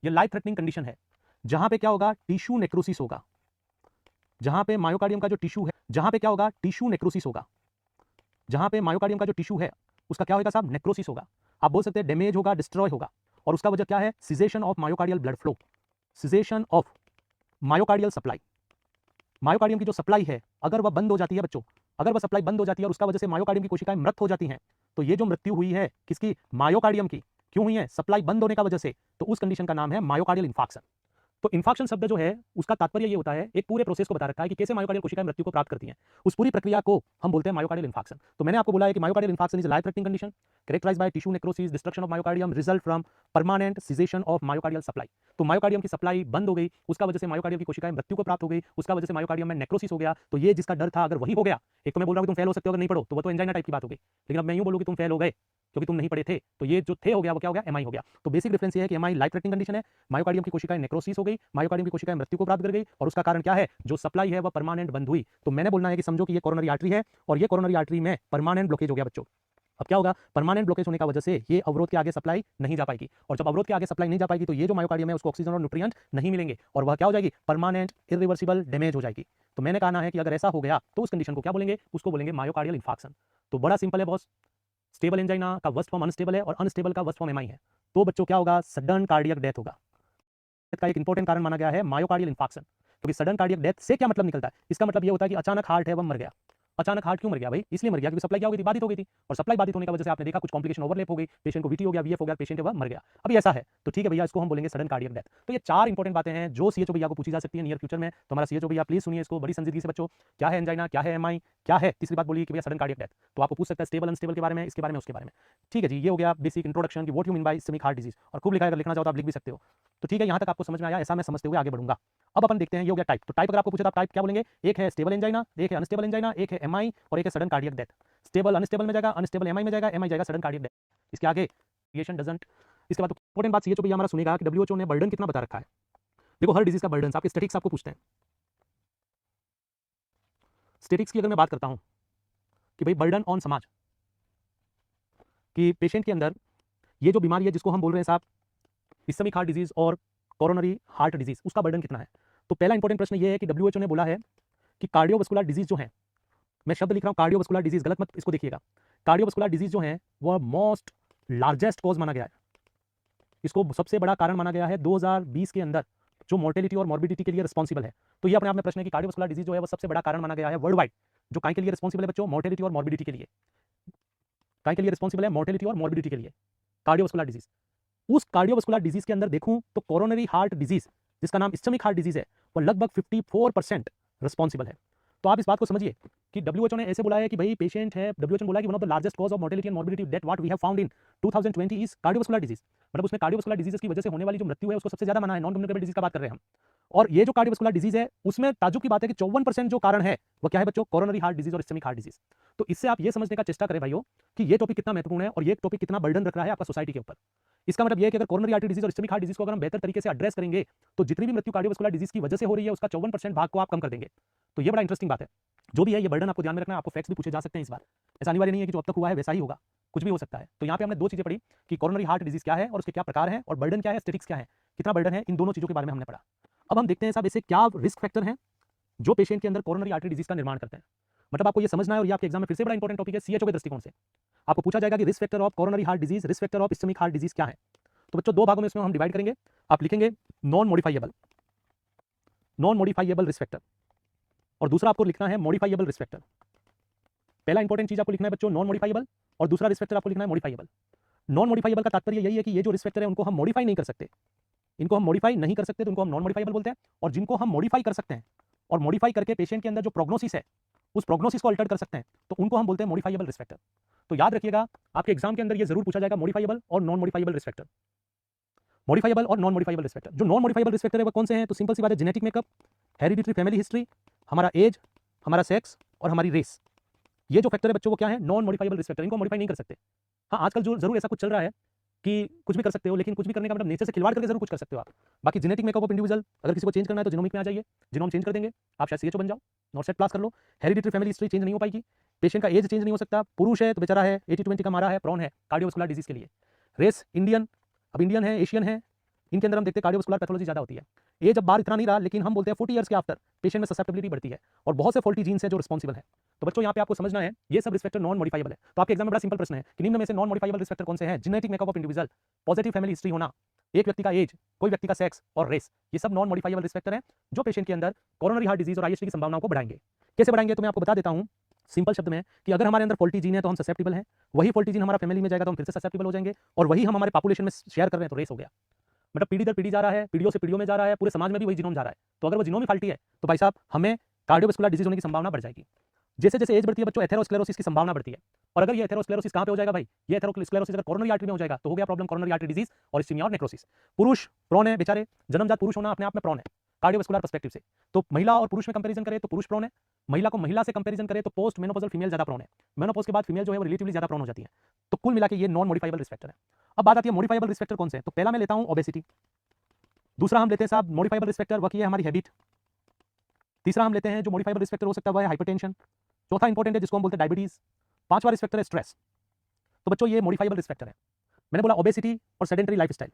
Speaker 1: ये लाइफ थ्रेटनिंग कंडीशन है जहां पे क्या होगा, टिश्यू नेक्रोसिस होगा। जहां पे मायोकार्डियम का जो टिश्यू है, जहां पे क्या होगा, टिश्यू नेक्रोसिस होगा। जहां पे मायोकार्डियम का जो टिश्यू है उसका क्या होगा साहब, नेक्रोसिस होगा। आप बोल सकते हैं डैमेज होगा, डिस्ट्रॉय होगा। और उसका वजह क्या है, caseation of myocardial blood flow, caseation of myocardial supply. Myocardium की जो सप्लाई है अगर वह बंद हो जाती है बच्चों, अगर वह सप्लाई बंद हो जाती है और उसका वजह से मायोकार्डियम की कोशिकाएं मृत हो जाती हैं, तो ये जो मृत्यु हुई है किसकी, मायोकार्डियम की, क्यों हुई है, सप्लाई बंद होने का वजह से, तो उस कंडीशन का नाम है मायोकार्डियल इंफार्क्शन। तो इंफार्क्शन शब्द जो है उसका तात्पर्य ये होता है, एक पूरे प्रोसेस को बता रखा है कि कैसे मायोकार्डियल कोशिकाएं मृत्यु को प्राप्त करती हैं, उस पूरी प्रक्रिया को हम बोलते हैं मायोकार्डियल इंफार्क्शन। तो मैंने आपको बोला है कि myocardial infarction is a life threatening condition characterised by tissue necrosis, destruction of myocardium result from permanent cessation of myocardial supply. तो मायोकार्डियम की सप्लाई बंद हो गई, उसका वजह से मायोकार्डियम की कोशिकाएं मृत्यु को प्राप्त हो गई, उसका वजह से मायोकार्डियम में नेक्रोसिस हो गया। तो ये जिसका डर था अगर वही हो गया, एक तो मैं बोल रहा हूं कि तुम फेल हो सकते हो अगर नहीं पढ़ो, तो वो तो एंजाइना टाइप की बात हो गई, लेकिन अब मैं यूं बोलूं कि तुम फेल हो गए क्योंकि तुम नहीं पढ़े थे, तो ये जो थे हो गया वो क्या हो गया, एमआई हो गया। तो बेसिक डिफरेंस ये है कि एमआई लाइफ थ्रेटनिंग कंडीशन है, मायोकार्डियम की कोशिकाएं नेक्रोसिस हो गई, मायोकार्डियम की कोशिकाएं मृत्यु को प्राप्त कर गई, और उसका कारण क्या है, जो सप्लाई है वह परमानेंट बंद हुई। तो मैंने बोलना है कि समझो कि ये कोरोनरी आर्टरी है और ये कोरोनरी आर्टरी में परमानेंट ब्लॉकेज हो गया बच्चों। अब क्या होगा, परमानेंट ब्लॉकेज होने का वजह से ये अवरोध के आगे सप्लाई नहीं जा पाएगी, और जब अवरोध के आगे सप्लाई नहीं जा पाएगी तो ये जो मायोकार्डियम है उसको ऑक्सीजन और न्यूट्रिएंट नहीं मिलेंगे, और वह क्या हो जाएगी, परमानेंट इरिवर्सिबल डैमेज हो जाएगी। तो मैंने कहा है कि अगर ऐसा हो गया तो उस कंडीशन को क्या बोलेंगे, उसको बोलेंगे मायोकार्डियल इंफार्क्शन। तो बड़ा सिंपल है बॉस, स्टेबल एंजाइना का वर्स्ट फॉर्म अनस्टेबल है और अनस्टेबल का वर्स्ट फॉर्म एमआई है। तो बच्चों क्या होगा, सडन कार्डियक डेथ होगा। का एक इंपॉर्टेंट कारण माना गया है मायोकार्डियल इंफार्क्शन, क्योंकि सडन कार्डियक डेथ से क्या मतलब निकलता है, इसका मतलब ये होता है कि अचानक हार्ट है वह मर गया। अचानक हार्ट क्यों मर गया भाई, इसलिए मर गया क्योंकि सप्लाई क्या हो गई थी, बाधित हो गई थी, और सप्लाई बाधित होने की वजह से आपने देखा कुछ कॉम्प्लिकेशन ओवरलैप हो गई, पेशेंट को वीटी हो गया, वीएफ हो गया, पेशेंट है वह मर गया। अभी ऐसा है तो ठीक है भैया, इसको हम बोलेंगे सडन कार्डियक डेथ। तो ये चार इंपॉर्टेंट बातें हैं जो सीएचओ भैया को पूछी जा सकती है नियर फ्यूचर में। तो हमारा सीएचओ भैया प्लीज सुनिए इसको बड़ी संजीदगी से बच्चों, क्या है एंजाइना, क्या है एमआई, क्या है तीसरी बात बोलिए कि भैया सडन कार्डियक डेथ। तो आपको पूछ सकता है स्टेबल अनस्टेबल के बारे में, इसके बारे में, उसके बारे में। ठीक है जी, ये हो गया बेसिक इंट्रोडक्शन कि what you mean by ischaemic heart disease, और खूब लिखा है, अगर लिखना चाहो तो आप लिख भी सकते हो। तो ठीक है, यहाँ तक आपको समझ में आया, ऐसा मैं समझते हुए आगे बढ़ूंगा। अब अपन देखते हैं, ये हो गया टाइप। तो टाइप अगर आपको पूछे तो आप टाइप क्या बोलेंगे, एक है स्टेबल एंजाइना, एक है अनस्टेबल एंजाइना, एक है एमआई और एक है sudden cardiac death. Stable unstable में जाएगा, अनस्टेबल एमआई में जाएगा, एमआई जाएगा सडन कार्डियक डेथ। इसके आगे रिएक्शन डजंट। इसके बाद इंपॉर्टेंट बात सीएचओ भैया हमारा सुनेगा कि डब्ल्यूएचओ ने बर्डन कितना बता रखा है। देखो हर डिजीज का बर्डन, आपके स्टैटिक्स आपको पूछते हैं। स्टैटिक्स की अगर मैं बात करता हूं कि भाई बर्डन ऑन समाज, कि पेशेंट के अंदर ये जो बीमारी है जिसको हम बोल रहे हैं साहब इस्केमिक हार्ट डिजीज और कोरोनरी हार्ट डिजीज, उसका बर्डन कितना है। तो पहला इंपॉर्टेंट प्रश्न ये है कि डब्ल्यूएचओ ने बोला है कि कार्डियोवास्कुलर डिजीज जो है, मैं शब्द लिख रहा हूं कार्डियोवास्कुलर डिजीज, गलत मत इसको देखिएगा, कार्डियोवास्कुलर डिजीज जो है वह मोस्ट लार्जेस्ट कॉज माना गया है, इसको सबसे बड़ा कारण माना गया है 2020 के अंदर जो मोर्टेलिटी और मॉर्बिडिटी के लिए रिस्पॉन्सिबल है। तो ये अपने आप में प्रश्न है कि कार्डियोवास्कुलर डिजीज जो है वो सबसे बड़ा कारण माना गया है वर्ल्ड वाइड, जो काय के लिए रिस्पॉन्सिबल है बच्चों, मोर्टेलिटी और मॉर्बिडिटी के लिए। काय के लिए रिस्पॉन्सिबल है, मोर्टेलिटी और मॉर्बिडिटी के लिए, कार्डियोवास्कुलर डिजीज। उस कार्डियोवास्कुलर डिजीज के अंदर देखूं तो कोरोनरी हार्ट डिजीज जिसका नाम इस्केमिक हार्ट डिजीज है वो लगभग 54% रिस्पॉन्सिबल है। तो आप इस बात को समझिए कि डब्ल्यूएचओ ने ऐसे बोला है कि भाई पेशेंट है, डब्ल्यूएचओ ने बोला कि one of the largest cause of mortality and morbidity that what we have found in 2020 is cardiovascular disease. मतलब उसने कार्डियोवास्कुलर डिजीज की वजह से होने वाली जो मृत्यु है उसको सबसे ज्यादा माना है, नॉन कम्युनिकेबल डिजीज का बात कर रहे हैं हम। और ये जो कार्डियोवास्कुलर डिजीज है उसमें ताजुब की बात है कि 54% जो कारण है वो क्या है बच्चों, कोरोनरी हार्ट डिजीज और इस्केमिक हार्ट डिजीज। तो इससे आप ये समझने का चेष्टा करें भाइयों कि ये टॉपिक कितना महत्वपूर्ण है और ये टॉपिक कितना बर्डन रख रहा है आपका सोसाइटी के ऊपर। इसका मतलब ये है कि अगर कोरोनरी आर्टरी डिजीज और इस्केमिक हार्ट डिजीज को अगर हम बेहतर तरीके से एड्रेस करेंगे तो जितनी भी मृत्यु कार्डियोवास्कुलर डिजीज की वजह से हो रही है उसका 54% भाग को आप कम कर देंगे। तो ये बड़ा इंटरेस्टिंग बात है। जो भी है ये बर्डन आपको ध्यान में रखना है, आपको फैक्ट्स भी पूछे जा सकते हैं इस बार, ऐसा अनिवार्य नहीं है कि जो अब तक हुआ है वैसा ही होगा, कुछ भी हो सकता है। तो यहाँ पे हमने दो चीजें पढ़ी कि कोरोनरी हार्ट डिजीज क्या है और उसके क्या प्रकार हैं, और बर्डन क्या है, स्टैटिक्स क्या है, कितना बर्डन है, इन दोनों चीजों के बारे में हमने पढ़ा। अब हम देखते हैं साहब ऐसे क्या रिस्क फैक्टर हैं जो पेशेंट के अंदर कोरोनरी आर्टरी डिजीज का निर्माण करते हैं। मतलब आपको ये समझना है, और ये आपके एग्जाम में फिर से बड़ा इंपॉर्टेंट टॉपिक है सीएचओ के दृष्टिकोण से। आपको पूछा जाएगा कि risk factor of coronary heart disease, risk factor of ischaemic heart disease क्या है। तो बच्चों दो भागों में इसमें हम डिवाइड करेंगे। आप लिखेंगे नॉन मॉडिफाइएबल रिस्क फैक्टर, और दूसरा आपको लिखना है मॉडिफाइएबल रिस्क फैक्टर। पहला इंपॉर्टेंट चीज आपको लिखना है बच्चों नॉन मॉडिफाइएबल, और दूसरा रिस्क फैक्टर आपको लिखना है मॉडिफाइएबल। नॉन मॉडिफाइएबल का तात्पर्य यही है कि ये जो रिस्क फैक्टर है उनको हम मॉडिफाई नहीं कर सकते, इनको हम मॉडिफाई नहीं कर सकते, तो उनको हम नॉन मॉडिफाइबल बोलते हैं। और जिनको हम मॉडिफाई कर सकते हैं और मॉडिफाई करके पेशेंट के अंदर जो प्रोग्नोसिस है उस प्रोग्नोसिस को अल्टर कर सकते हैं, तो उनको हम बोलते हैं मॉडिफाइबल रिस्क फैक्टर। तो याद रखिएगा आपके एग्जाम के अंदर ये जरूर पूछा जाएगा मॉडिफाइबल और non modifiable risk factor. Modifiable और नॉन मॉडिफाइबल रिस्क फैक्टर, जो नॉन मॉडिफाइबल रिस्क फैक्टर है वो कौन से हैं? तो सिंपल सी बात है, genetic makeup, hereditary family history, हमारा एज, हमारा सेक्स और हमारी रेस। ये जो फैक्टर है बच्चों वो क्या है? नॉन मॉडिफाइबल रिस्क फैक्टर, इनको मॉडिफाई नहीं कर सकते। हाँ आजकल जो जरूर ऐसा कुछ चल रहा है कि कुछ भी कर सकते हो, लेकिन कुछ भी करने का मतलब नेचर से खिलवाड़ करके जरूर कुछ कर सकते हो आप। बाकी जेनेटिक मेकअप ऑफ इंडिविजुअल, अगर किसी को चेंज करना है तो जीनोमिक में आ जाइए, जीनोम चेंज कर देंगे, आप शायद सीएचओ बन जाओ, नॉट सेट पास कर लो। हेरिडिटरी फैमिली हिस्ट्री चेंज नहीं हो पाएगी, पेशेंट का एज चेंज नहीं हो सकता, पुरुष है तो बेचारा है 80-20 का मारा है, प्रॉन है कार्डियोवास्कुलर डिजीज के लिए। रेस इंडियन, अब इंडियन है, एशियन है, इनके अंदर हम देखते हैं कार्डियोवास्कुलर पैथोलॉजी ज़्यादा होती है। एज अब बार इतना नहीं रहा, लेकिन हम बोलते हैं 40 ईयर्स के आफ्टर पेशेंट में ससेप्टेबिलिटी बढ़ती है, और बहुत से फॉल्टी जीन्स हैं जो रिस्पॉन्सिबल है। तो बच्चों यहाँ पे आपको समझना है ये सब रिस्क फैक्टर नॉन मॉडिफाइबल है। तो आपके एग्जाम में बड़ा सिंपल प्रश्न है कि निम्न में से नॉन मॉडिफाइबल रिस्क फैक्टर कौन से हैं? Genetic makeup of individual, positive family history होना, एक व्यक्ति का एज, कोई व्यक्ति का सेक्स और रेस, ये सब नॉन मॉडिफाइबल रिस्क फैक्टर हैं जो पेशेंट के अंदर कोरोनरी हार्ट डिजीज और आईएसटी की संभावनाओं को बढ़ाएंगे। कैसे बढ़ाएंगे? तो मैं आपको बता देता हूँ सिंपल शब्द में कि अगर हमारे अंदर फॉल्टी जीन है तो हम ससेप्टेबल हैं, वही फॉल्टी जीन हमारा फैमिली में जाएगा तो हम फिर से ससेप्टेबल हो जाएंगे, और वही हम हमारे पॉपुलेशन में शेयर कर रहे हैं तो रेस हो गया। मतलब पीढ़ी दर पीढ़ी जा रहा है, पीढ़ियों से पीढ़ियों में जा रहा है, पूरे समाज में भी वही जीनोम जा रहा है। तो अगर वो जीनोम ही फाल्टी है तो भाई साहब हमें कार्डियोवास्कुलर डिजीज होने की संभावना बढ़ जाएगी। जैसे जैसे एज बढ़ती है बच्चों एथेरोस्क्लेरोसिस की संभावना बढ़ती है, और अगर ये एथेरोस्क्लेरोसिस कहां पे हो जाएगा भाई? ये एथेरोस्क्लेरोसिस अगर कोरोनरी आर्टरी में हो जाएगा तो हो गया प्रॉब्लम, कोरोनरी आर्टरी डिजीज और इस्कीमिया और नेक्रोसिस। पुरुष प्रोन है बेचारे, जन्मजात पुरुष होना अपने आप में प्रोन है कार्डियोवास्कुलर पर्सपेक्टिव से। तो महिला और पुरुष में कंपैरिजन करें तो पुरुष प्रोन है, महिला को महिला से कंपैरिजन करें तो पोस्ट मेनोपॉजल फीमेल ज्यादा प्रोन है, मेनोपॉज के बाद फीमेल जो है वो रिलेटिवली ज्यादा प्रोन हो जाती है। तो कुल मिला के ये नॉन मॉडिफाइबल रिस्क फैक्टर है। अब बात आती है मॉडिफाइबल रिस्क फैक्टर कौन से हैं? तो पहला मैं लेता हूं ओबेसिटी, दूसरा हम लेते हैं साहब मॉडिफाइबल रिस्क फैक्टर वह है हमारी हैबिट, तीसरा हम लेते हैं जो मॉडिफाइबल रिस्क फैक्टर हो सकता है हाइपरटेंशन, चौथा इंपॉर्टेंट है जिसको हम बोलते हैं डायबिटीज, पांचवा रिस्क फैक्टर है स्ट्रेस। तो बच्चों ये मॉडिफाइबल रिस्क फैक्टर है। मैंने बोला ओबेसिटी और सेडेंटरी लाइफस्टाइल,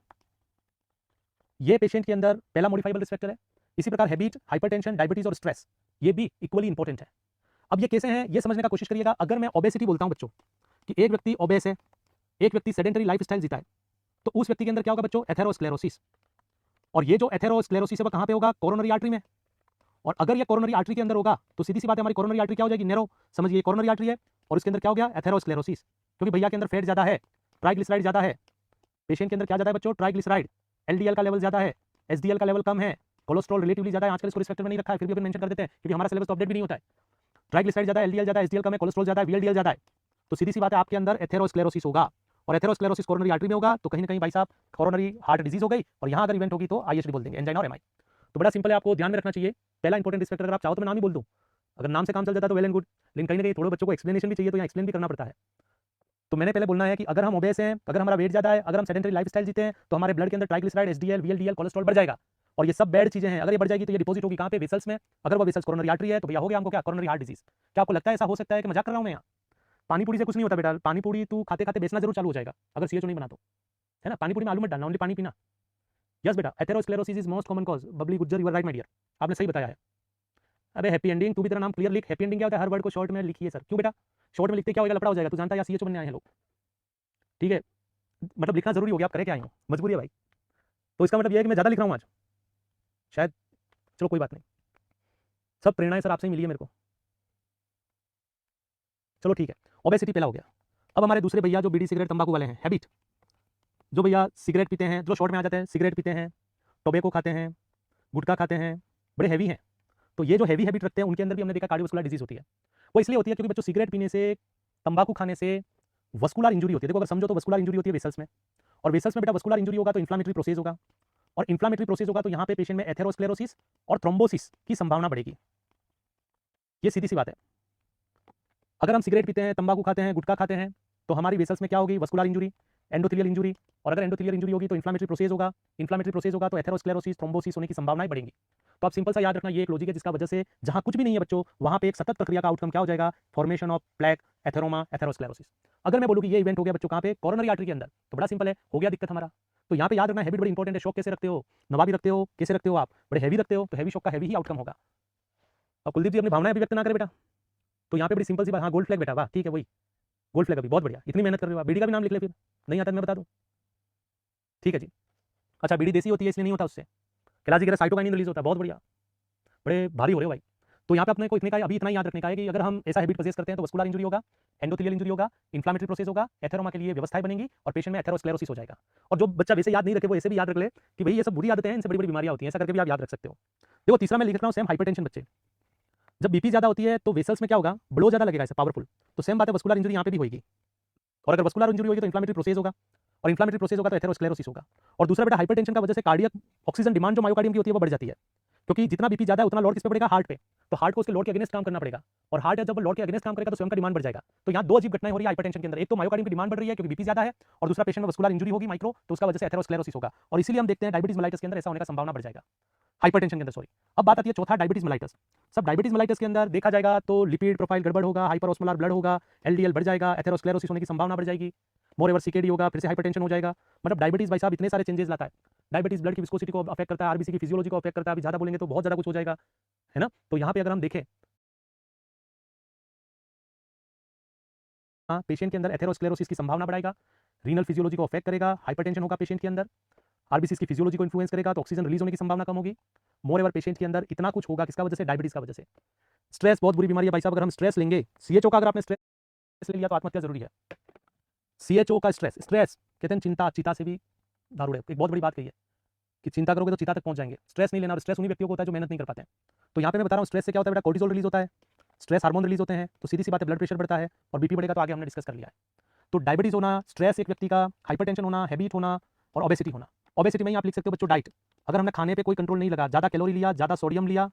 Speaker 1: ये पेशेंट के अंदर पहला मॉडिफाइबल रिस्क फैक्टर है। इसी प्रकार हैबिट, हाइपरटेंशन, डायबिटीज और स्ट्रेस ये भी इक्वली इंपॉर्टेंट है। अब ये कैसे हैं ये समझने का कोशिश करिएगा। अगर मैं ओबेसिटी बोलता हूं बच्चों कि एक व्यक्ति ओबेस है, एक व्यक्ति सेडेंटरी लाइफस्टाइल जीता है, तो उस व्यक्ति के अंदर क्या होगा बच्चों? एथेरोस्क्लेरोसिस। और ये जो एथेरोस्क्लेरोसिस है वो कहां पे होगा? कोरोनरी आर्टरी में। और अगर ये कोरोनरी आर्टरी के अंदर होगा तो सीधी सी बात है हमारी कोरोनरी आर्टरी क्या हो जाएगी? नैरो। समझिए कोरोनरी आर्टरी है और इसके अंदर क्या हो गया? एथेरोस्क्लेरोसिस। क्योंकि भैया के अंदर फैट ज्यादा है, ट्राइग्लिसराइड ज्यादा है, पेशेंट के अंदर क्या ज्यादा है बच्चों? ट्राइग्लिसराइड, एलडीएल का लेवल ज्यादा है, एसडीएल का लेवल कम है, कोलेस्ट्रॉल रिलेटिवली ज्यादा है। आजकल इसको रिस्क फैक्टर में नहीं रखा है, फिर भी अपन मेंशन कर देते हैं क्योंकि हमारा सिलेबस तो अपडेट भी नहीं होता है। ट्राइग्लिसराइड ज्यादा, एलडीएल ज्यादा, एसडीएल कम है, कोलेस्ट्रॉल ज्यादा है, वीएलडीएल ज्यादा है, तो सीधी सी बात है आपके अंदर एथेरोस्क्लेरोसिस होगा। और एथेरोस्क्लेरोसिस कोरोनरी आर्टरी में होगा तो कहीं ना कहीं भाई साहब कोरोनरी हार्ट डिजीज हो गई, और यहाँ अगर इवेंट होगी तो आईएसडी बोल देंगे, एंजाइना और एमआई। तो बड़ा सिंपल है, आपको ध्यान में रखना चाहिए। पहला इंपॉर्टेंट रिस्क फैक्टर अगर आप चाहो तो मैं नाम ही बोल दूं, अगर नाम से काम चल जाता तो वेल एंड गुड, लेकिन कहीं ना कहीं थोड़े बच्चों को एक्सप्लेनेशन भी चाहिए तो यहाँ एक्सप्लेन भी करना पड़ता है। तो मैंने पहले बोलना है कि अगर हम ओबेस हैं, अगर हमारा वेट ज्यादा है, अगर हम सेडेंटरी लाइफस्टाइल जीते हैं तो हमारे ब्लड के अंदर ट्राइग्लिसराइड, एसडीएल, वीएलडीएल, कोलेस्ट्रॉल बढ़ जाएगा, और ये सब बैड चीजें हैं। अगर ये बढ़ जाएगी तो ये डिपॉजिट होगी कहां पे? वेसल्स में। अगर वो वेसल्स कोरोनरी आर्टरी है तो भैया हो गया हमको क्या? Coronary heart disease. क्या आपको लगता है ऐसा हो सकता है कि मजाक कर रहा हूं मैं यहाँ? पानी पूरी से कुछ नहीं होता बेटा, पानी पूरी तू खाते खाते बेचना जरूर चालू हो जाएगा अगर सीएचओ नहीं बना तो, है ना? पानी पूरी में आलू मत डालना, ओनली पानी पीना। यस बेटा, atherosclerosis is most common cause. Babli Gujjar you are right my dear, आपने सही बताया है। अबे हैप्पी एंडिंग, तू भी तेरा नाम क्लियर लिख। हैप्पी एंडिंग क्या होता है? हर वर्ड को शॉर्ट में लिखिए सर। क्यों बेटा? शॉर्ट में लिखते क्या होगा? लफड़ा हो जाएगा। तू जानता है या सीएचओ बनने आए हैं लोग, ठीक है? मतलब लिखना जरूरी हो गया, आप करे क्या आए हो, मजबूरी है भाई। तो इसका मतलब ये है कि मैं ज्यादा लिख रहा हूँ आज शायद, चलो कोई बात नहीं, सब प्रेरणाएं सर आपसे ही मिली है मेरे को। चलो ठीक है, ओबेसिटी पहला हो गया। अब हमारे दूसरे भैया जो बीड़ी सिगरेट तंबाकू वाले हैं, हैबिट, जो भैया सिगरेट पीते हैं, जो शॉर्ट में आ जाते हैं, सिगरेट पीते हैं, टोबैको खाते हैं, गुटखा खाते हैं, बड़े हैवी हैं। तो ये जो हैवी हैबिट रखते हैं उनके अंदर भी हमने देखा कार्डियोवास्कुलर डिजीज होती है। वो इसलिए होती है क्योंकि बच्चों सिगरेट पीने से, तंबाकू खाने से वस्कुलर इंजुरी होती है। देखो अगर समझो तो वस्कुलर इंजुरी होती है वेसल्स में, और वेसल्स में बेटा वस्कुलर इंजुरी होगा तो इन्फ्लामेटरी प्रोसेस होगा, और इन्फ्लामेटरी प्रोसेस होगा तो यहाँ पे पेशेंट में एथेरोस्क्लेरोसिस और थ्रोम्बोसिस की संभावना बढ़ेगी। ये सीधी सी बात है। अगर हम सिगरेट पीते हैं, तंबाकू खाते हैं, गुटखा खाते हैं तो हमारी वेसल्स में क्या होगी? वस्कुलर इंजुरी, एंडोथेलियल इंजुरी, और अगर एंडोथेलियल इंजुरी होगी तो इन्फ्लामेटरी प्रोसेस होगा, इन्फ्लामेटरी प्रोसेस होगा तो एथेरोस्क्लेरोसिस, थ्रोम्बोसिस होने की संभावनाएं बढ़ेंगी। तो आप सिंपल सा याद रखना, ये एक लॉजिक है जिसका वजह से जहां कुछ भी नहीं है बच्चों वहां पे एक सतत प्रक्रिया का आउटकम क्या हो जाएगा? Formation of plaque, atheroma, atherosclerosis. अगर मैं बोलूं कि ये इवेंट हो गया बच्चों कहां पे? कोरोनरी आर्टरी के अंदर, तो बड़ा सिंपल है, हो गया दिक्कत हमारा। तो यहाँ पे याद रखना हैबिट बड़ी इंपॉर्टेंट है। शौक कैसे रखते हो? नवाबी रखते हो? कैसे रखते हो आप? बड़े हैवी रखते हो तो हैवी शौक का हैवी ही आउटकम होगा। और कुलदीप जी अपनी भावनाएं अभिव्यक्त ना करें बेटा, तो यहाँ पे बड़ी सिंपल सी बात, हाँ गोल्ड फ्लैग बेटा, वाह ठीक है वही गोल्ड फ्लैग, अभी बहुत बढ़िया, इतनी मेहनत कर रहे हो आप, बीडी का भी नाम लिख ले, फिर नहीं आता तो मैं बता दूँ, ठीक है जी। अच्छा बीडी देसी होती है इसलिए नहीं होता उससे, कैलाश जी कह रहे साइटोकाइनिन रिलीज होता है, बहुत बढ़िया, बड़े भारी हो रहे हो भाई। तो यहाँ पे अपने को इतने का अभी इतना याद रखने का है कि अगर हम ऐसा हैबिट पजेस करते हैं तो वस्कुलर इंजरी होगा, एंडोथेलियल इंजरी होगा, इन्फ्लेमेटरी प्रोसेस होगा, एथेरोमा के लिए व्यवस्थाएं बनेंगी और पेशेंट में एथेरोस्क्लेरोसिस हो जाएगा। और जो बच्चा वैसे याद नहीं रखे वो ऐसे भी याद रख ले कि भाई ये सब बुरी आदतें हैं, इनसे बड़ी बड़ी बीमारियां होती हैं, ऐसा करके भी आप याद रख सकते हो। देखो तीसरा मैं लिख रहा हूँ सेम हाइपरटेंशन बच्चे, जब बीपी ज्यादा होती है तो वेसल्स में क्या होगा, ब्लो ज्यादा लगेगा ऐसे पावरफुल, तो सेम बात है वस्कुलर इंजरी यहाँ पे भी होगी, और अगर वस्कुलर इंजरी होगी तो इन्फ्लेमेटरी प्रोसेस होगा, और इन्फ्लेमेटरी प्रोसेस होगा तो एथेरोस्क्लेरोसिस होगा। और दूसरा बेटा हाइपरटेंशन का वजह से कार्डियक ऑक्सीजन डिमांड जो मायोकार्डियम की होती है वो बढ़ जाती है, क्योंकि जितना बीपी ज्यादा है उतना लोड किस पे पड़ेगा, हार्ट पे, तो हार्ट को उसके लोड के अगेंस्ट काम करना पड़ेगा, और हार्ट जब लोड के अगेंस्ट काम करेगा तो स्वयं का डिमांड बढ़ जाएगा। तो यहाँ दो अजीब घटनाएं हो रही है हाइपरटेंशन के अंदर, एक तो मायोकार्डियम की डिमांड बढ़ रही है क्योंकि बीपी ज्यादा है, और दूसरा पेशेंट में वस्कुलर इंजरी होगी माइक्रो, तो उसका वजह से एथेरोस्क्लेरोसिस होगा, और इसीलिए हम देखते हैं डायबिटीज मेलाइटिस के अंदर ऐसा होने का संभावना बढ़ जाएगा, हाइपरटेंशन के अंदर सॉरी। अब बात आती है चौथा डायबिटीज मेलाइटिस। सब डायबिटीज मेलाइटिस के अंदर देखा जाएगा तो लिपिड प्रोफाइल गड़बड़ होगा, हाइपरओस्मोलर ब्लड होगा, एलडीएल बढ़ जाएगा, एथेरोस्क्लेरोसिस होने की संभावना बढ़ जाएगी, मोर एवर सीकेडी होगा, फिर से हाइपरटेंशन हो जाएगा। मतलब डायबिटीज भाई साहब इतने सारे चेंजेस लाता है, डायबिटीज ब्लड की विस्कोसिटी को अफेक्ट करता है, आरबीसी की फिजियोलॉजी को अफेक्ट करता है, अभी ज्यादा बोलेंगे तो बहुत ज्यादा कुछ हो जाएगा, है ना। तो यहाँ पे अगर हम देखें पेशेंट के अंदर एथेरोस्क्लेरोसिस की संभावना बढ़ाएगा, रीनल फिजियोलॉजी को अफेक्ट करेगा, हाइपरटेंशन होगा पेशेंट के अंदर, आरबीसी की फिजियोलॉजी को इन्फ्लुएंस करेगा तो ऑक्सीजन रिलीज होने की संभावना कम होगी, मोर एवर पेशेंट के अंदर इतना कुछ होगा, किसका वजह से, डायबिटीज का वजह से। स्ट्रेस बहुत बुरी बीमारी है भाई साहब, अगर हम स्ट्रेस लेंगे, सीएचओ का अगर आपने स्ट्रेस ले लिया तो आत्महत्या जरूरी है। सीएचओ का स्ट्रेस, स्ट्रेस कहते हैं चिंता, चिता से भी दारूड़ है, एक बहुत बड़ी बात कही है कि चिंता करोगे तो चिता तक पहुंच जाएंगे। स्ट्रेस नहीं लेना, और स्ट्रेस उन्हीं व्यक्तियों को होता है जो मेहनत नहीं कर पाते हैं। तो यहाँ पे मैं बता रहा हूँ स्ट्रेस से क्या होता है बेटा, कोर्टिसोल रिलीज होता है, स्ट्रेस हार्मोन रिलीज होते हैं, तो सीधी सी बात है ब्लड प्रेशर बढ़ता है, और बीपी बढ़ेगा तो आगे हमने डिस्कस कर लिया है। तो डायबिटीज होना, स्ट्रेस एक व्यक्ति का, हाइपरटेंशन होना, हैबिट होना, और ओबेसिटी होना। ओबेसिटी में ही आप लिख सकते हो बच्चों डाइट, अगर हमने खाने पे कोई कंट्रोल नहीं लगा, ज़्यादा कैलोरी लिया, ज़्यादा सोडियम लिया,